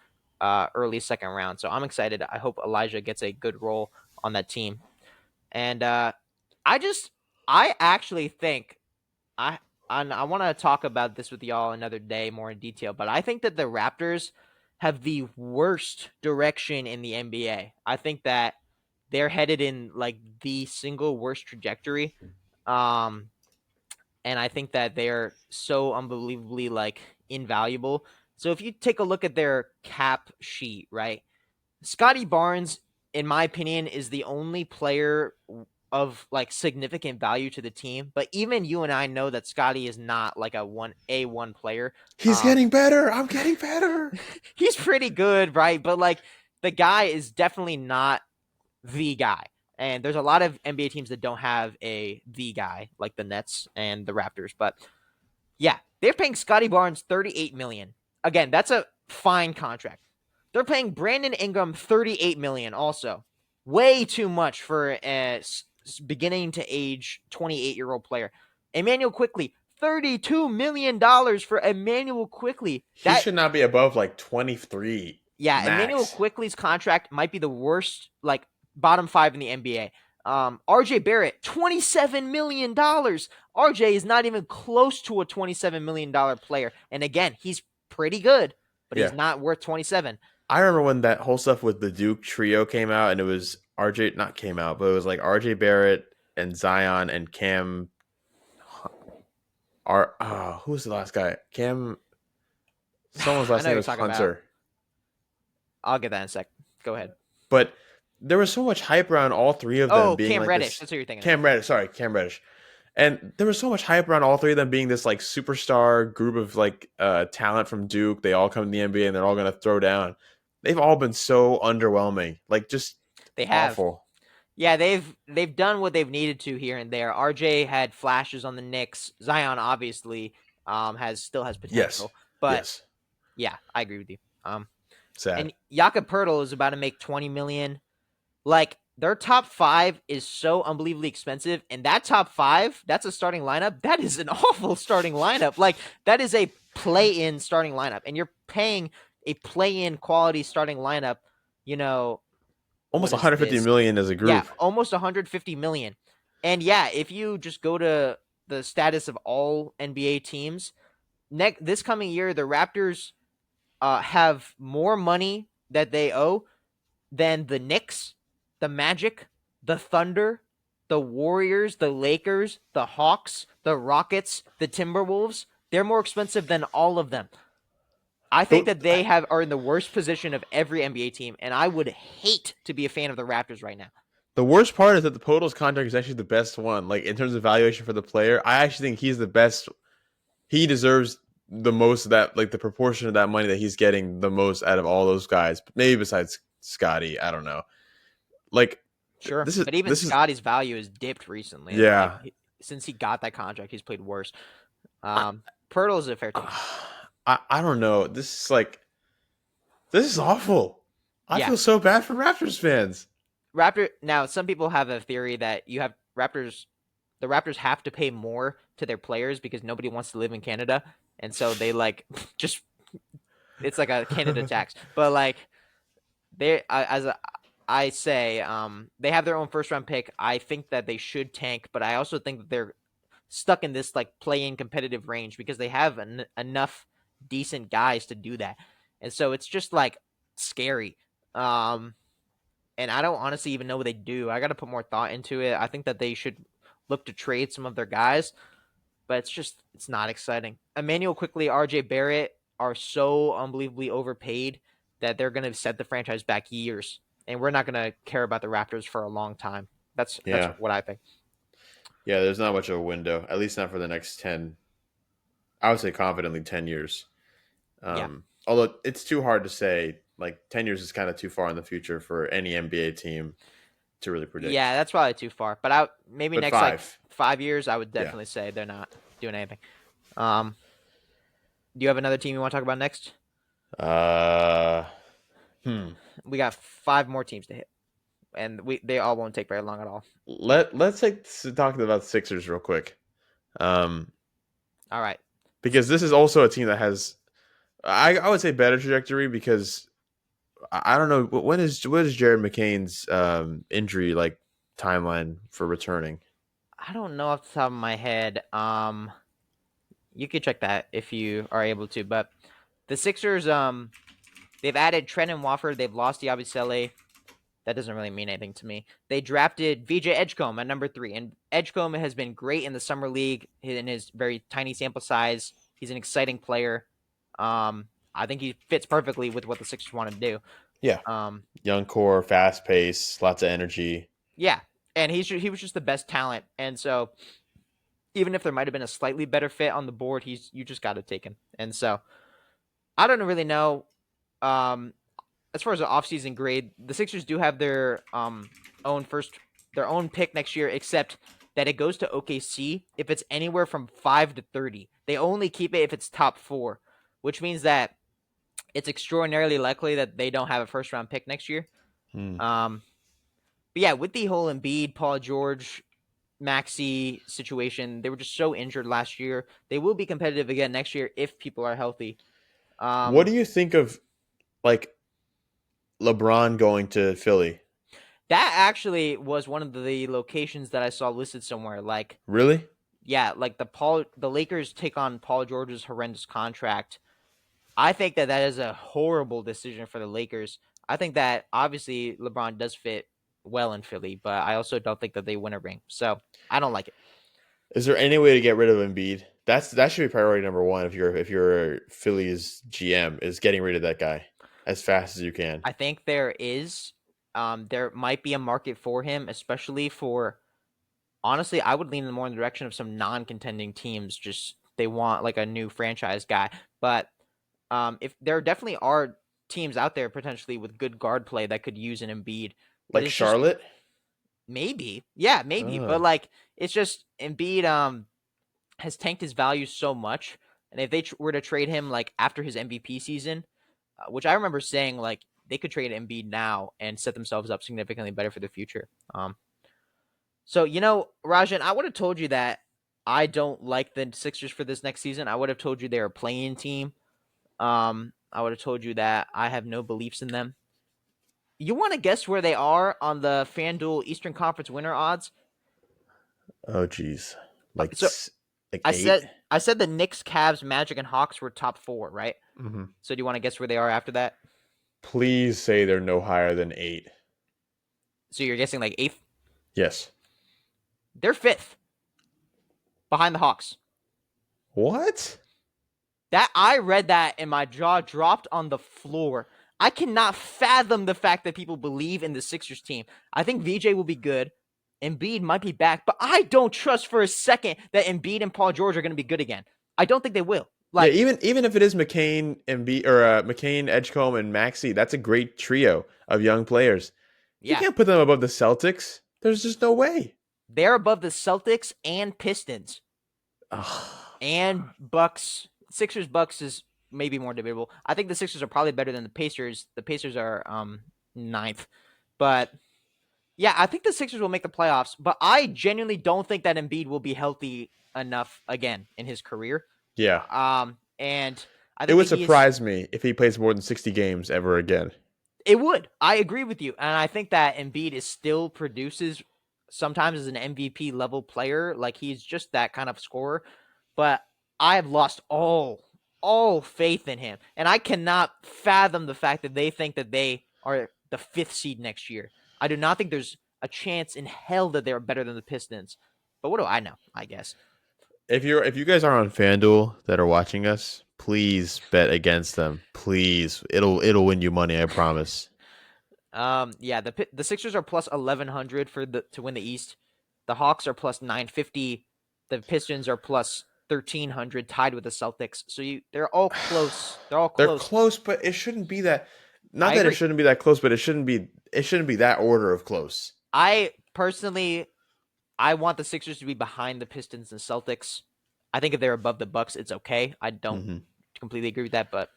early second round. So I'm excited. I hope Elijah gets a good role on that team. And I actually think I want to talk about this with y'all another day more in detail, but I think that the Raptors have the worst direction in the NBA. I think that they're headed in like the single worst trajectory. And I think that they're so unbelievably like invaluable. So if you take a look at their cap sheet, right? Scotty Barnes, in my opinion, is the only player of like significant value to the team. But even you and I know that Scotty is not like a 1A1 player. He's getting better. I'm getting better. He's pretty good, right? But like the guy is definitely not the guy. And there's a lot of NBA teams that don't have the guy, like the Nets and the Raptors. But yeah, they're paying Scotty Barnes $38 million. Again, that's a fine contract. They're paying Brandon Ingram $38 million also. Way too much for beginning to age 28-year-old player. Emmanuel Quickley, $32 million for Emmanuel Quickley. He should not be above like 23 Yeah, Emmanuel max. Quickley's contract might be the worst, like bottom 5 in the NBA. RJ Barrett, $27 million. RJ is not even close to a $27 million player. And again, he's pretty good, but he's Yeah. not worth 27. I remember when that whole stuff with the Duke trio came out, and it was RJ, not came out, but it was like RJ Barrett and Zion and Cam. Who was the last guy? Cam. Someone's I last know name you're was talking Hunter. about. I'll get that in a sec. Go ahead. But there was so much hype around all three of them Oh, being Cam like Reddish. this. That's what you're thinking. Cam Reddish. Sorry, Cam Reddish. And there was so much hype around all three of them being this like superstar group of like talent from Duke. They all come to the NBA and they're all going to throw down. They've all been so underwhelming. Like just They have. awful. Yeah, they've done what they've needed to here and there. RJ had flashes on the Knicks. Zion obviously still has potential. Yes. But yes. yeah, I agree with you. Sad. And Jakob Poeltl is about to make $20 million. Like their top 5 is so unbelievably expensive, and that top 5, that's a starting lineup. That is an awful starting lineup. Like that is a play-in starting lineup, and you're paying a play-in quality starting lineup. You know, Almost what is 150 this? million as a group. Yeah, almost 150 million. And yeah, if you just go to the status of all NBA teams, this coming year, the Raptors have more money that they owe than the Knicks, the Magic, the Thunder, the Warriors, the Lakers, the Hawks, the Rockets, the Timberwolves. They're more expensive than all of them. I think that they are in the worst position of every NBA team, and I would hate to be a fan of the Raptors right now. The worst part is that the Poeltl's contract is actually the best one. Like in terms of valuation for the player, I actually think he's the best. He deserves the most of that, like the proportion of that money that he's getting the most out of all those guys. Maybe besides Scotty, I don't know. Like Sure, this is, but even Scotty's value has dipped recently. Yeah, like, since he got that contract, he's played worse. Poeltl is a fair team. I don't know. This is awful. I feel so bad for Raptors fans. Now, some people have a theory that you have the Raptors have to pay more to their players because nobody wants to live in Canada, and so they like just it's like a Canada tax. But like I say, they have their own first round pick. I think that they should tank, but I also think that they're stuck in this like play-in competitive range because they have enough decent guys to do that, and so it's just like scary. And I don't honestly even know what they do. I got to put more thought into it. I think that they should look to trade some of their guys, but it's not exciting. Emmanuel Quickley, RJ Barrett are so unbelievably overpaid that they're going to set the franchise back years, and we're not going to care about the Raptors for a long time. That's what I think. Yeah, there's not much of a window, at least not for the next 10. I would say confidently 10 years. Although it's too hard to say. Like 10 years is kind of too far in the future for any NBA team to really predict. Yeah, that's probably too far. But maybe next 5. like 5 years, I would definitely say they're not doing anything. Do you have another team you want to talk about next? We got 5 more teams to hit, and they all won't take very long at all. Let's talk about the Sixers real quick. All right, because this is also a team that has, I would say, better trajectory because I don't know what is Jared McCain's injury like timeline for returning. I don't know off the top of my head. You could check that if you are able to. But the Sixers, they've added Trent and Wofford. They've lost Yabusele. That doesn't really mean anything to me. They drafted VJ Edgecombe at number 3, and Edgecombe has been great in the summer league in his very tiny sample size. He's an exciting player. I think he fits perfectly with what the Sixers want to do. Yeah. Young core, fast pace, lots of energy. Yeah, and he was just the best talent, and so even if there might have been a slightly better fit on the board, you just got to take him. And so I don't really know. As far as the offseason grade, the Sixers do have their own pick next year, except that it goes to OKC if it's anywhere from 5 to 30. They only keep it if it's top 4, which means that it's extraordinarily likely that they don't have a first round pick next year. But yeah, with the whole Embiid, Paul George, Maxey situation, they were just so injured last year. They will be competitive again next year if people are healthy. What do Um, you think of like LeBron going to Philly? that actually was one of the locations that I saw listed somewhere. Like, Really? yeah, like the Lakers take on Paul George's horrendous contract. I think that that is a horrible decision for the Lakers. I think that obviously LeBron does fit well in Philly, but I also don't think that they win a ring. So I don't like it. Is there any way to get rid of Embiid? That should be priority number one if you're Philly's GM is getting rid of that guy as fast as you can. I think there is, there might be a market for him, especially for, honestly, I would lean more in the direction of some non-contending teams. Just they want like a new franchise guy, but if there definitely are teams out there potentially with good guard play that could use an Embiid, but Like it's just Charlotte? maybe, yeah, maybe, but Oh. like it's just Embiid has tanked his value so much, and if they were to trade him like after his MVP season, which I remember saying like they could trade Embiid now and set themselves up significantly better for the future. So Rajan, I would have told you that I don't like the Sixers for this next season. I would have told you they're a playing team. I would have told you that I have no beliefs in them. You want to guess where they are on the FanDuel Eastern Conference winner odds? Oh geez. Like So like I eight? said I said the Knicks, Cavs, Magic, and Hawks were top four, right? Mm-hmm. So do you want to guess where they are after that? Please say they're no higher than eight. So you're guessing like eighth? Yes. They're fifth, behind the Hawks. What? That I read that and my jaw dropped on the floor. I cannot fathom the fact that people believe in the Sixers team. I think VJ will be good. Embiid might be back, but I don't trust for a second that Embiid and Paul George are going to be good again. I don't think they will. Yeah, Like, even if it is McCain and B or McCain, Edgecombe, and Maxey, that's a great trio of young players. You yeah, can't put them above the Celtics. There's just no way. they're above the Celtics and Pistons Oh, and Bucks. Sixers Bucks is maybe more debatable. I think the Sixers are probably better than the Pacers. The Pacers are ninth, but yeah, I think the Sixers will make the playoffs, but I genuinely don't think that Embiid will be healthy enough again in his career. yeah. And I It think would that he is. surprise me if he plays more than 60 games ever again. It would. I agree with you, and I think that Embiid is still produces sometimes as an MVP level player. Like he's just that kind of scorer, but I have lost all faith in him, and I cannot fathom the fact that they think that they are the fifth seed next year. I do not think there's a chance in hell that they're better than the Pistons. But what do I know? I guess. If you guys are on FanDuel that are watching us, please bet against them. Please. It'll win you money, I promise. Yeah, the Sixers are plus 1100 for the to win the East. The Hawks are plus 950. The Pistons are plus 1300, tied with the Celtics. So they're all close. They're all They're close. close, but it shouldn't be that not I that it agree. shouldn't be that close, but it shouldn't be that order of close. I personally, I want the Sixers to be behind the Pistons and Celtics. I think if they're above the Bucks, it's okay. I don't Hmm. completely agree with that, but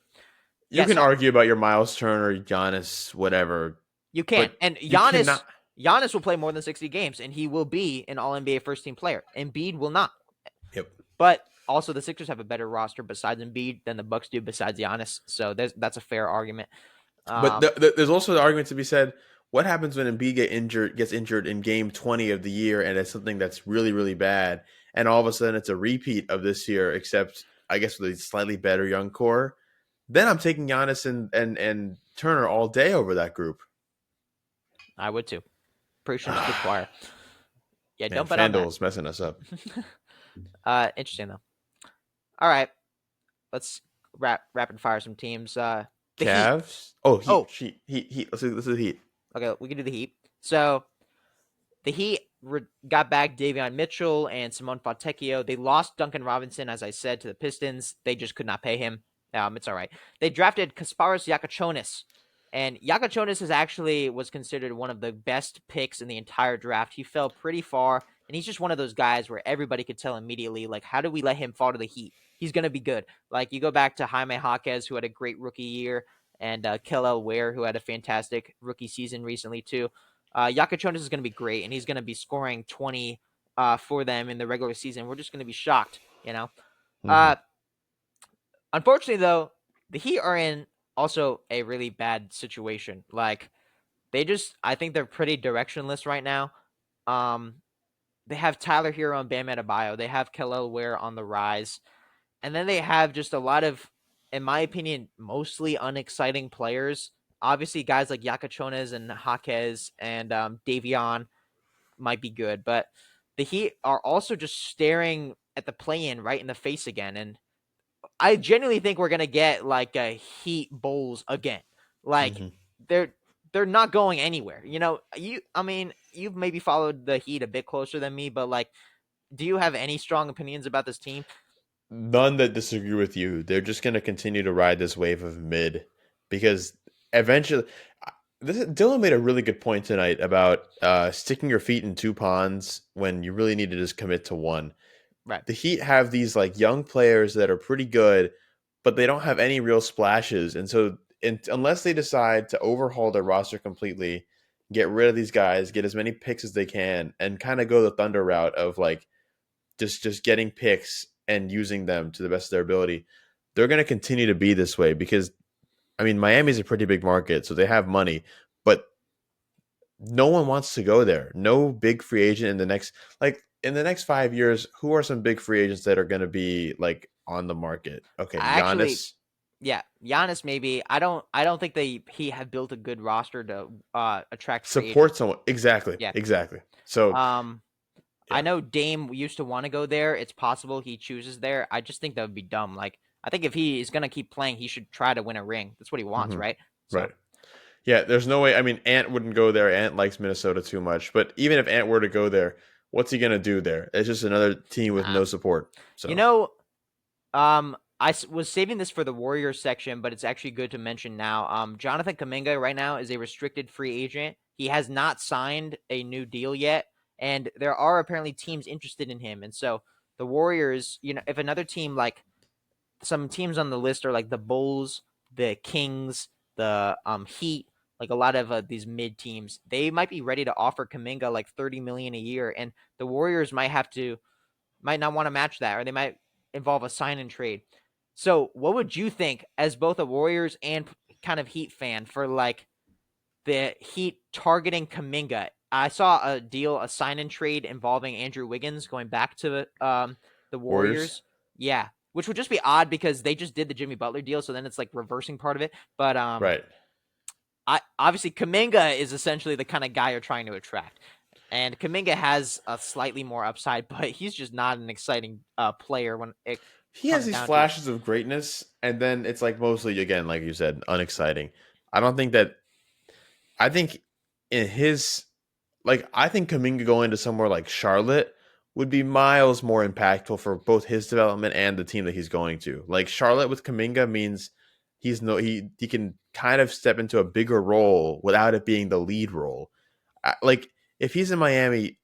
You yeah. can So argue about your Miles Turner, Giannis, whatever, you can, but and you cannot. Giannis will play more than 60 games, and he will be an All NBA first team player. Embiid will not. Yep. But also, the Sixers have a better roster besides Embiid than the Bucks do besides Giannis. So that's a fair argument. But Um, there's also the argument to be said. What happens when Embiid gets injured in Game 20 of the year, and it's something that's really, really bad, and all of a sudden it's a repeat of this year, except I guess with a slightly better young core. Then I'm taking Giannis and Turner all day over that group. I would too. Preaching to the choir. Yeah, Man, don't bet on that. FanDuel's messing us up. Interesting though. All right, let's rapid fire some teams. The Heat. Cavs. Oh, Heat. Oh, Heat. Let's do the Heat. okay, we can do the Heat. So the Heat got back Davion Mitchell and Simone Fontecchio. They lost Duncan Robinson, as I said, to the Pistons. They just could not pay him. It's all right. They drafted Kasparis Yakachonis, and Yakachonis was considered one of the best picks in the entire draft. He fell pretty far, and he's just one of those guys where everybody could tell immediately, like, how do we let him fall to the Heat? He's going to be good. Like, you go back to Jaime Jaquez, who had a great rookie year, and Kellel Ware, who had a fantastic rookie season recently, too. Yakachonis is going to be great, and he's going to be scoring 20 for them in the regular season. We're just going to be shocked, you know. Hmm. Uh, unfortunately, though, the Heat are in also a really bad situation. Like I think they're pretty directionless right now. Um, they have Tyler Hero and Bam Adebayo. They have Kel'el Ware on the rise, and then they have just a lot of, in my opinion, mostly unexciting players. Obviously, guys like Yakachones and Jaquez and Davion might be good, but the Heat are also just staring at the play-in right in the face again, and I genuinely think we're gonna get like a Heat Bulls again. Like Hmm. they're they're not going anywhere. I mean, you've maybe followed the Heat a bit closer than me, but like, do you have any strong opinions about this team? None that disagree with you. They're just going to continue to ride this wave of mid because eventually, Dylan made a really good point tonight about sticking your feet in two ponds when you really need to just commit to one. Right. The Heat have these like young players that are pretty good, but they don't have any real splashes, and so unless they decide to overhaul their roster completely, get rid of these guys, get as many picks as they can, and kind of go the Thunder route of like just getting picks and using them to the best of their ability, they're going to continue to be this way because I mean Miami's a pretty big market, so they have money, but no one wants to go there. No big free agent in the next 5 years. Who are some big free agents that are going to be like on the market? Okay, I actually, Giannis yeah, Giannis maybe. I don't think he have built a good roster to attract free support agents. someone exactly, Yeah. exactly. So Um, I yeah, know Dame used to want to go there. It's possible he chooses there. I just think that would be dumb. Like, I think if he is gonna keep playing, he should try to win a ring. That's what he wants, hmm, right? So right. Yeah, there's no way. I mean, Ant wouldn't go there. Ant likes Minnesota too much. But even if Ant were to go there, what's he gonna do there? It's just another team with nah. no support. You So know, was saving this for the Warriors section, but it's actually good to mention now. Jonathan Kuminga right now is a restricted free agent. He has not signed a new deal yet, and there are apparently teams interested in him. And so the Warriors, if another team like some teams on the list are like the Bulls, the Kings, the Heat, like a lot of these mid teams, they might be ready to offer Kuminga like 30 million a year, and the Warriors might not want to match that, or they might involve a sign and trade. So, what would you think as both a Warriors and kind of Heat fan for like the Heat targeting Kuminga? I saw a deal, a sign and trade involving Andrew Wiggins going back to the Warriors, Warriors. Yeah, which would just be odd because they just did the Jimmy Butler deal, so then it's like reversing part of it. But right? I obviously Kuminga is essentially the kind of guy you're trying to attract. And Kuminga has a slightly more upside, but he's just not an exciting player when it He has comes these down to it. flashes of greatness, and then it's like mostly again, like you said, unexciting. I don't think that. I think in his I think Kaminga going to somewhere like Charlotte would be miles more impactful for both his development and the team that he's going to. Like Charlotte with Kaminga means he can kind of step into a bigger role without it being the lead role. Like if he's in Miami,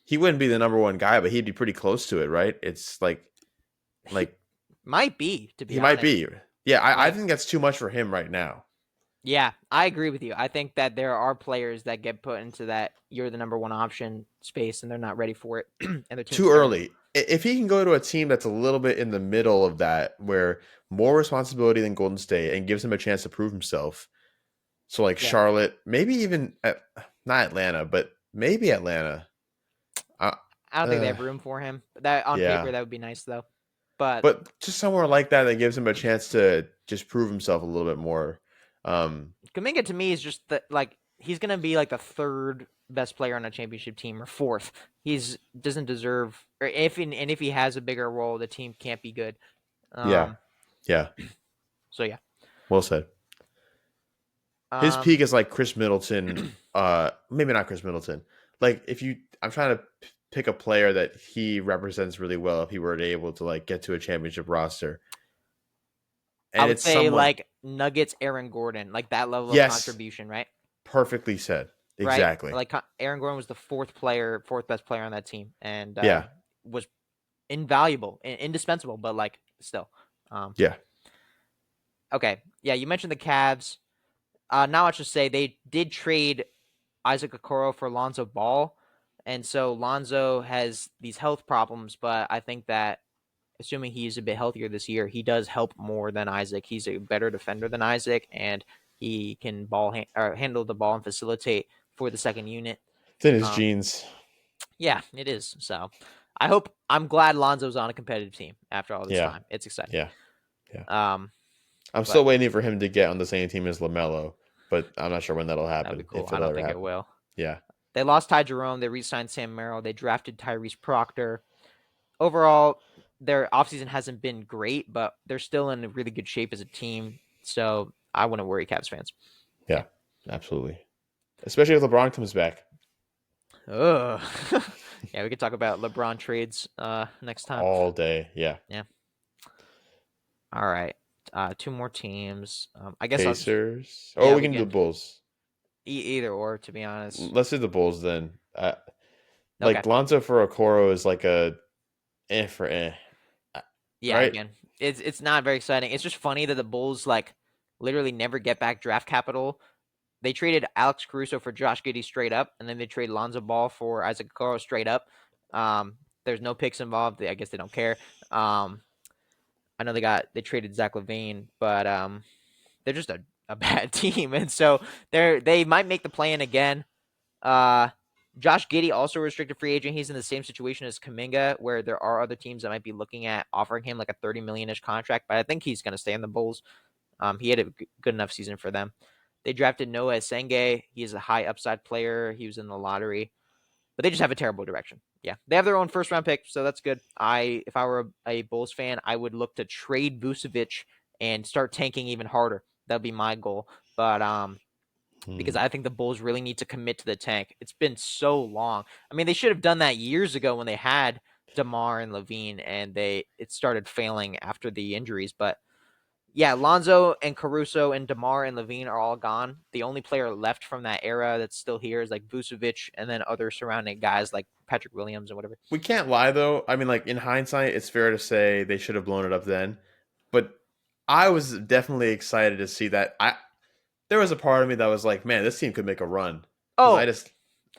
he wouldn't be the number one guy, but he'd be pretty close to it, right? It's He like might be, to he be might honest. be. Yeah, I Like, think that's too much for him right now. yeah, I agree with you. I think that there are players that get put into that you're the number one option space and they're not ready for it, and their team's Too terrible. early. If he can go to a team that's a little bit in the middle of that, where more responsibility than Golden State and gives him a chance to prove himself. So like Yeah, Charlotte, maybe even not Atlanta, but maybe Atlanta. Uh, I don't think they uh, have room for him. That on paper yeah, that would be nice though. But but just somewhere like that that gives him a chance to just prove himself a little bit more. Um, Kuminga to me is just like he's gonna be like the third best player on a championship team or fourth. He's doesn't deserve, or if he has a bigger role, the team can't be good. yeah, Um. yeah. So yeah. Well said. His Um. peak is like Chris Middleton. Maybe not Chris Middleton. Like if you, I'm trying to pick a player that he represents really well. If he were to able to like get to a championship roster, I and would it's say someone. like Nuggets, Aaron Gordon, like that level of Yes, contribution, right? perfectly said. Right. Exactly. Like Aaron Gordon was the fourth best player on that team, and Yeah. was invaluable, indispensable, but like still. Um. Yeah. Okay. Yeah, you mentioned the Cavs. not much to say. They did trade Isaac Okoro for Lonzo Ball, and so Lonzo has these health problems, but I think that assuming he's a bit healthier this year, he does help more than Isaac. He's a better defender than Isaac, and he can handle the ball and facilitate for the second unit. It's in his Um, genes. yeah, it is. So I'm glad Lonzo's on a competitive team after all this Yeah, time. It's exciting. yeah, yeah. Um, I'm but still waiting for him to get on the same team as LaMelo, but I'm not sure when that'll that'd be happen, cool. if I it'll don't ever think it happen. will. Yeah. They lost Ty Jerome. They re-signed Sam Merrill. They drafted Tyrese Proctor. Overall, their offseason hasn't been great, but they're still in really good shape as a team. So I wouldn't worry, Cavs fans. Yeah, absolutely. Especially if LeBron comes back. Ugh. Yeah, we could talk about LeBron trades next time. All day. Yeah. Yeah. All right. Two more teams. I guess I'll just Pacers. Oh, yeah we we can do the can Bulls. either or to be honest. Let's do the Bulls then. Okay. Like Lonzo for Okoro is like a for uh, Yeah. right? Again, it's not very exciting. It's just funny that the Bulls like literally never get back draft capital. They traded Alex Caruso for Josh Giddey straight up, and then they traded Lonzo Ball for Isaac Okoro straight up. There's no picks involved. I guess they don't care. Um, I know they traded Zach LaVine, but they're just a bad team, and so they might make the play-in again. Uh, Josh Giddey also a restricted free agent. He's in the same situation as Kuminga, where there are other teams that might be looking at offering him like a 30 million-ish contract, but I think he's going to stay in the Bulls. He had a good enough season for them. They drafted Noah Senge. He is a high upside player. He was in the lottery, but they just have a terrible direction. Yeah, they have their own first round pick, so that's good. If I were a Bulls fan, I would look to trade Vucevic and start tanking even harder. That'd be my goal. But because Hmm. I think the Bulls really need to commit to the tank. It's been so long. I mean, they should have done that years ago when they had DeMar and Levine, and it started failing after the injuries. But yeah, Lonzo and Caruso and DeMar and Levine are all gone. The only player left from that era that's still here is like Vucevic, and then other surrounding guys like Patrick Williams and whatever. We can't lie though. I mean, like in hindsight, it's fair to say they should have blown it up then. But I was definitely excited to see that. There was a part of me that was like, man, this team could make a run because I Oh, just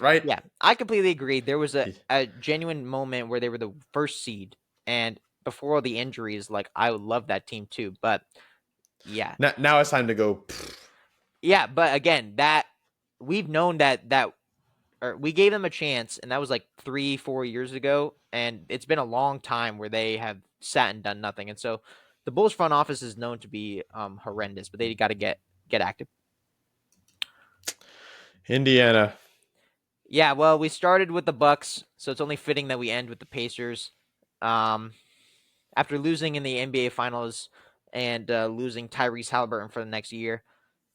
right. yeah, I completely agree. There was a genuine moment where they were the first seed, and before all the injuries, like I would love that team too. But yeah, Now it's time to go. yeah, but again, that we've known that or we gave them a chance, and that was like 3-4 years ago, and it's been a long time where they have sat and done nothing. And so the Bulls front office is known to be horrendous, but they got to get active. Indiana. Yeah, well, we started with the Bucks, so it's only fitting that we end with the Pacers. Um, After losing in the NBA Finals and losing Tyrese Halliburton for the next year,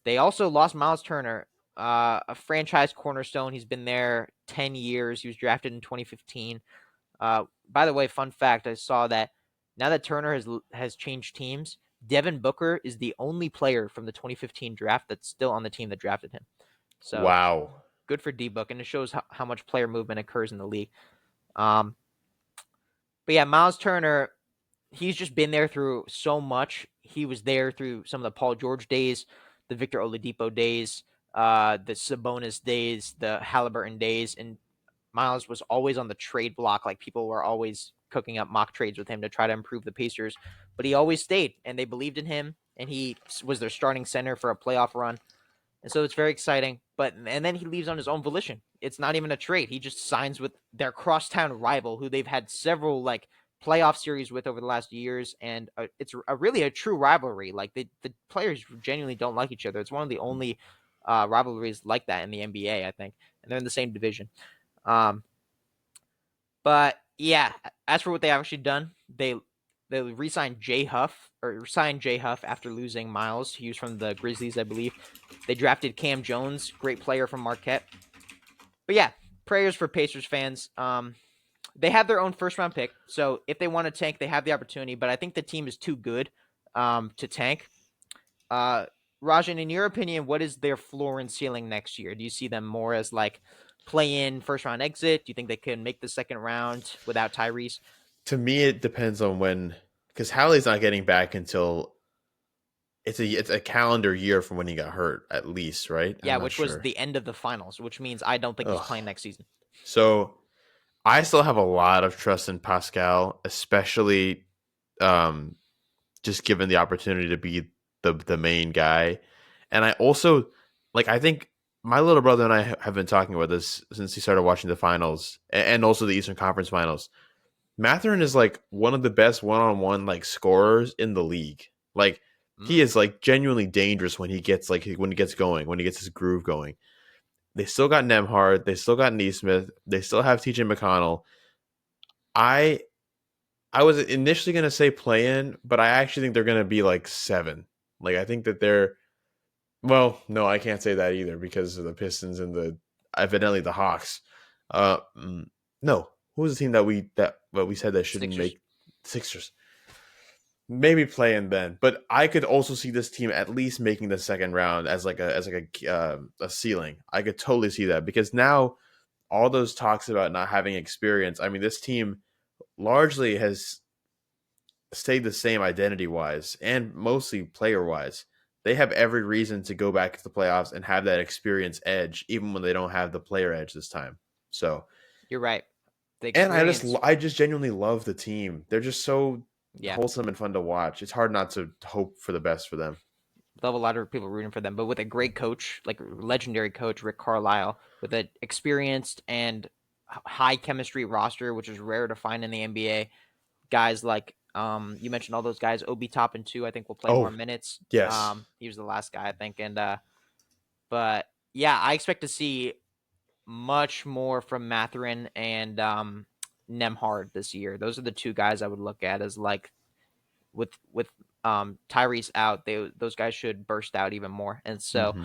they also lost Miles Turner, a franchise cornerstone. He's been there 10 years. He was drafted in 2015. By the way, fun fact: I saw that now that Turner has changed teams, Devin Booker is the only player from the 2015 draft that's still on the team that drafted him. So Wow. good for D Book, and it shows how much player movement occurs in the league. Um, but yeah, Miles Turner, he's just been there through so much. He was there through some of the Paul George days, the Victor Oladipo days, the Sabonis days, the Halliburton days, and Miles was always on the trade block. Like people were always cooking up mock trades with him to try to improve the Pacers, but he always stayed, and they believed in him, and he was their starting center for a playoff run. And so it's very exciting. And then he leaves on his own volition. It's not even a trade. He just signs with their crosstown rival, who they've had several like playoff series with over the last years, and it's really a true rivalry. Like the players genuinely don't like each other. It's one of the only rivalries like that in the NBA, I think, and they're in the same division. Um, but yeah, as for what they've actually done, they re-signed Jay Huff or signed Jay Huff after losing Miles. He was from the Grizzlies, I believe. They drafted Cam Jones, great player from Marquette. But yeah, prayers for Pacers fans. They have their own first round pick, so if they want to tank, they have the opportunity. But I think the team is too good to tank. Uh, Rajan, in your opinion, what is their floor and ceiling next year? Do you see them more as like play in first round exit? Do you think they can make the second round without Tyrese? To me, it depends on when, because Hallie's not getting back until it's a calendar year from when he got hurt, at least, right? I'm Yeah, not which was sure. the end of the finals, which means I don't think he's Ugh. playing next season. So I still have a lot of trust in Pascal, especially um, just given the opportunity to be the main guy. And I also I think my little brother and I have been talking about this since he started watching the finals and also the Eastern Conference Finals. Mathurin is like one of the best one-on-one scorers in the league. Like he Mm. is genuinely dangerous when he gets when he gets going, when he gets his groove going. They still got Nemhard, they still got Neesmith, they still have TJ McConnell. I I was initially gonna say play in, but I actually think they're gonna be 7. I think that they're well, no, I can't say that either because of the Pistons and the evidently the Hawks. Mm, no, who was the team that we said that shouldn't Sixers. make Sixers? Maybe play in then, but I could also see this team at least making the second round as a ceiling. I could totally see that because now all those talks about not having experience. I mean, this team largely has stayed the same identity wise and mostly player wise. They have every reason to go back to the playoffs and have that experience edge, even when they don't have the player edge this time. So, You're right. The and experience. I just genuinely love the team. They're just so Yeah. wholesome and fun to watch. It's hard not to hope for the best for them. They'll have a lot of people rooting for them, but with a great coach, like legendary coach Rick Carlisle, with an experienced and high chemistry roster, which is rare to find in the NBA. Guys like you mentioned all those guys, Obi Toppin too. I think will play more Oh, minutes. yes. He was the last guy I think, and but yeah, I expect to see much more from Mathurin and Nemhard this year. Those are the two guys I would look at as with Tyrese out, those guys should burst out even more. And so Mm-hmm.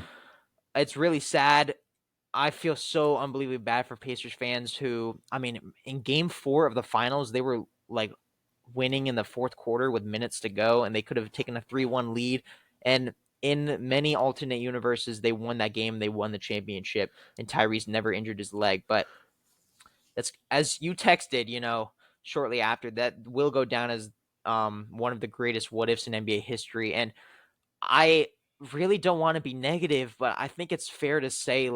it's really sad. I feel so unbelievably bad for Pacers fans who, I mean, in game 4 of the finals, they were winning in the fourth quarter with minutes to go, and they could have taken a 3-1 lead. And in many alternate universes, they won that game, they won the championship, and Tyrese never injured his leg. But that's, as you texted, shortly after, that will go down as one of the greatest what ifs in NBA history. And I really don't want to be negative, but I think it's fair to say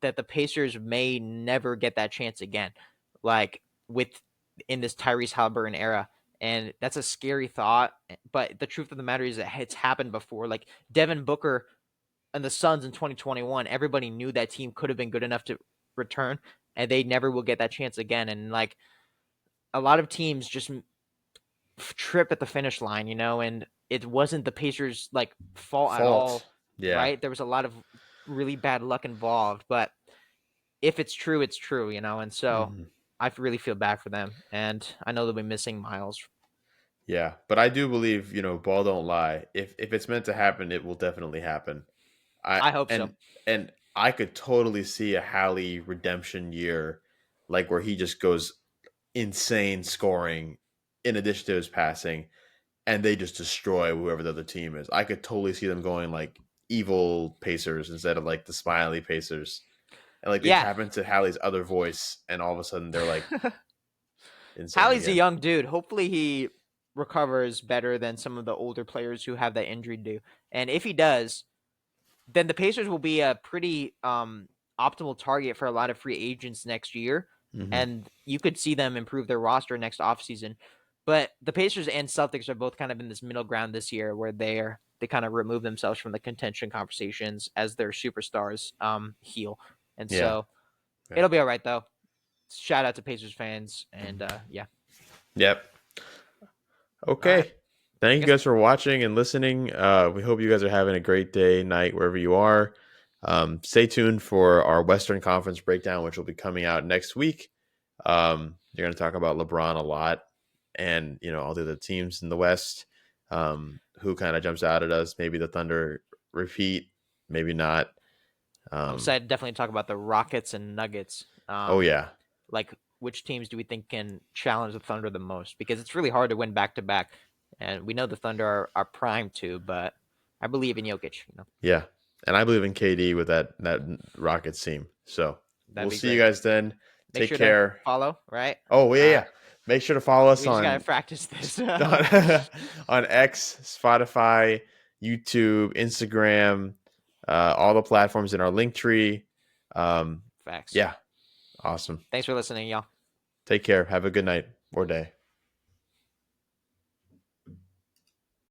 that the Pacers may never get that chance again, with in this Tyrese Halliburton era. And that's a scary thought. But the truth of the matter is that it's happened before. Like Devin Booker and the Suns in 2021, everybody knew that team could have been good enough to return, and they never will get that chance again. And a lot of teams just trip at the finish line, and it wasn't the Pacers fault at all, Fault. Yeah. right? There was a lot of really bad luck involved, but if it's true, it's true, and so Mm-hmm. I really feel bad for them, and I know they'll be missing Miles. Yeah, but I do believe ball don't lie. If it's meant to happen, it will definitely happen. I I hope so. and I could totally see a Hallie redemption year, where he just goes insane scoring in addition to his passing, and they just destroy whoever the other team is. I could totally see them going evil Pacers instead of the smiley Pacers, and they Yeah. tap into Hallie's other voice, and all of a sudden they're insane Hallie's a again. young dude. Hopefully he recovers better than some of the older players who have that injury do. And if he does, then the Pacers will be a pretty optimal target for a lot of free agents next year. Mm-hmm. And you could see them improve their roster next offseason. But the Pacers and Celtics are both kind of in this middle ground this year where they kind of remove themselves from the contention conversations as their superstars heal. And Yeah. so Yeah. it'll be all right though. Shout out to Pacers fans, and yeah. Yep. All right. Okay. Thank you guys for watching and listening. We hope you guys are having a great day, night, wherever you are. Stay tuned for our Western Conference breakdown, which will be coming out next week. You're going to talk about LeBron a lot and, all the other teams in the West, who kind of jumps out at us. Maybe the Thunder repeat, maybe not. I'm excited to definitely talk about the Rockets and Nuggets. Oh, yeah. Which teams do we think can challenge the Thunder the most? Because it's really hard to win back to back, and we know the Thunder are primed to. But I believe in Jokic. Yeah. And I believe in KD with that Rockets team. So That'd we'll be see you great. guys then. Make Take sure to care. follow. Right. Oh, yeah, yeah. Make sure to follow us We just gotta on practice this. on X, Spotify, YouTube, Instagram, all the platforms in our link tree. Facts. Yeah, awesome. Thanks for listening, y'all. Take care. Have a good night or day.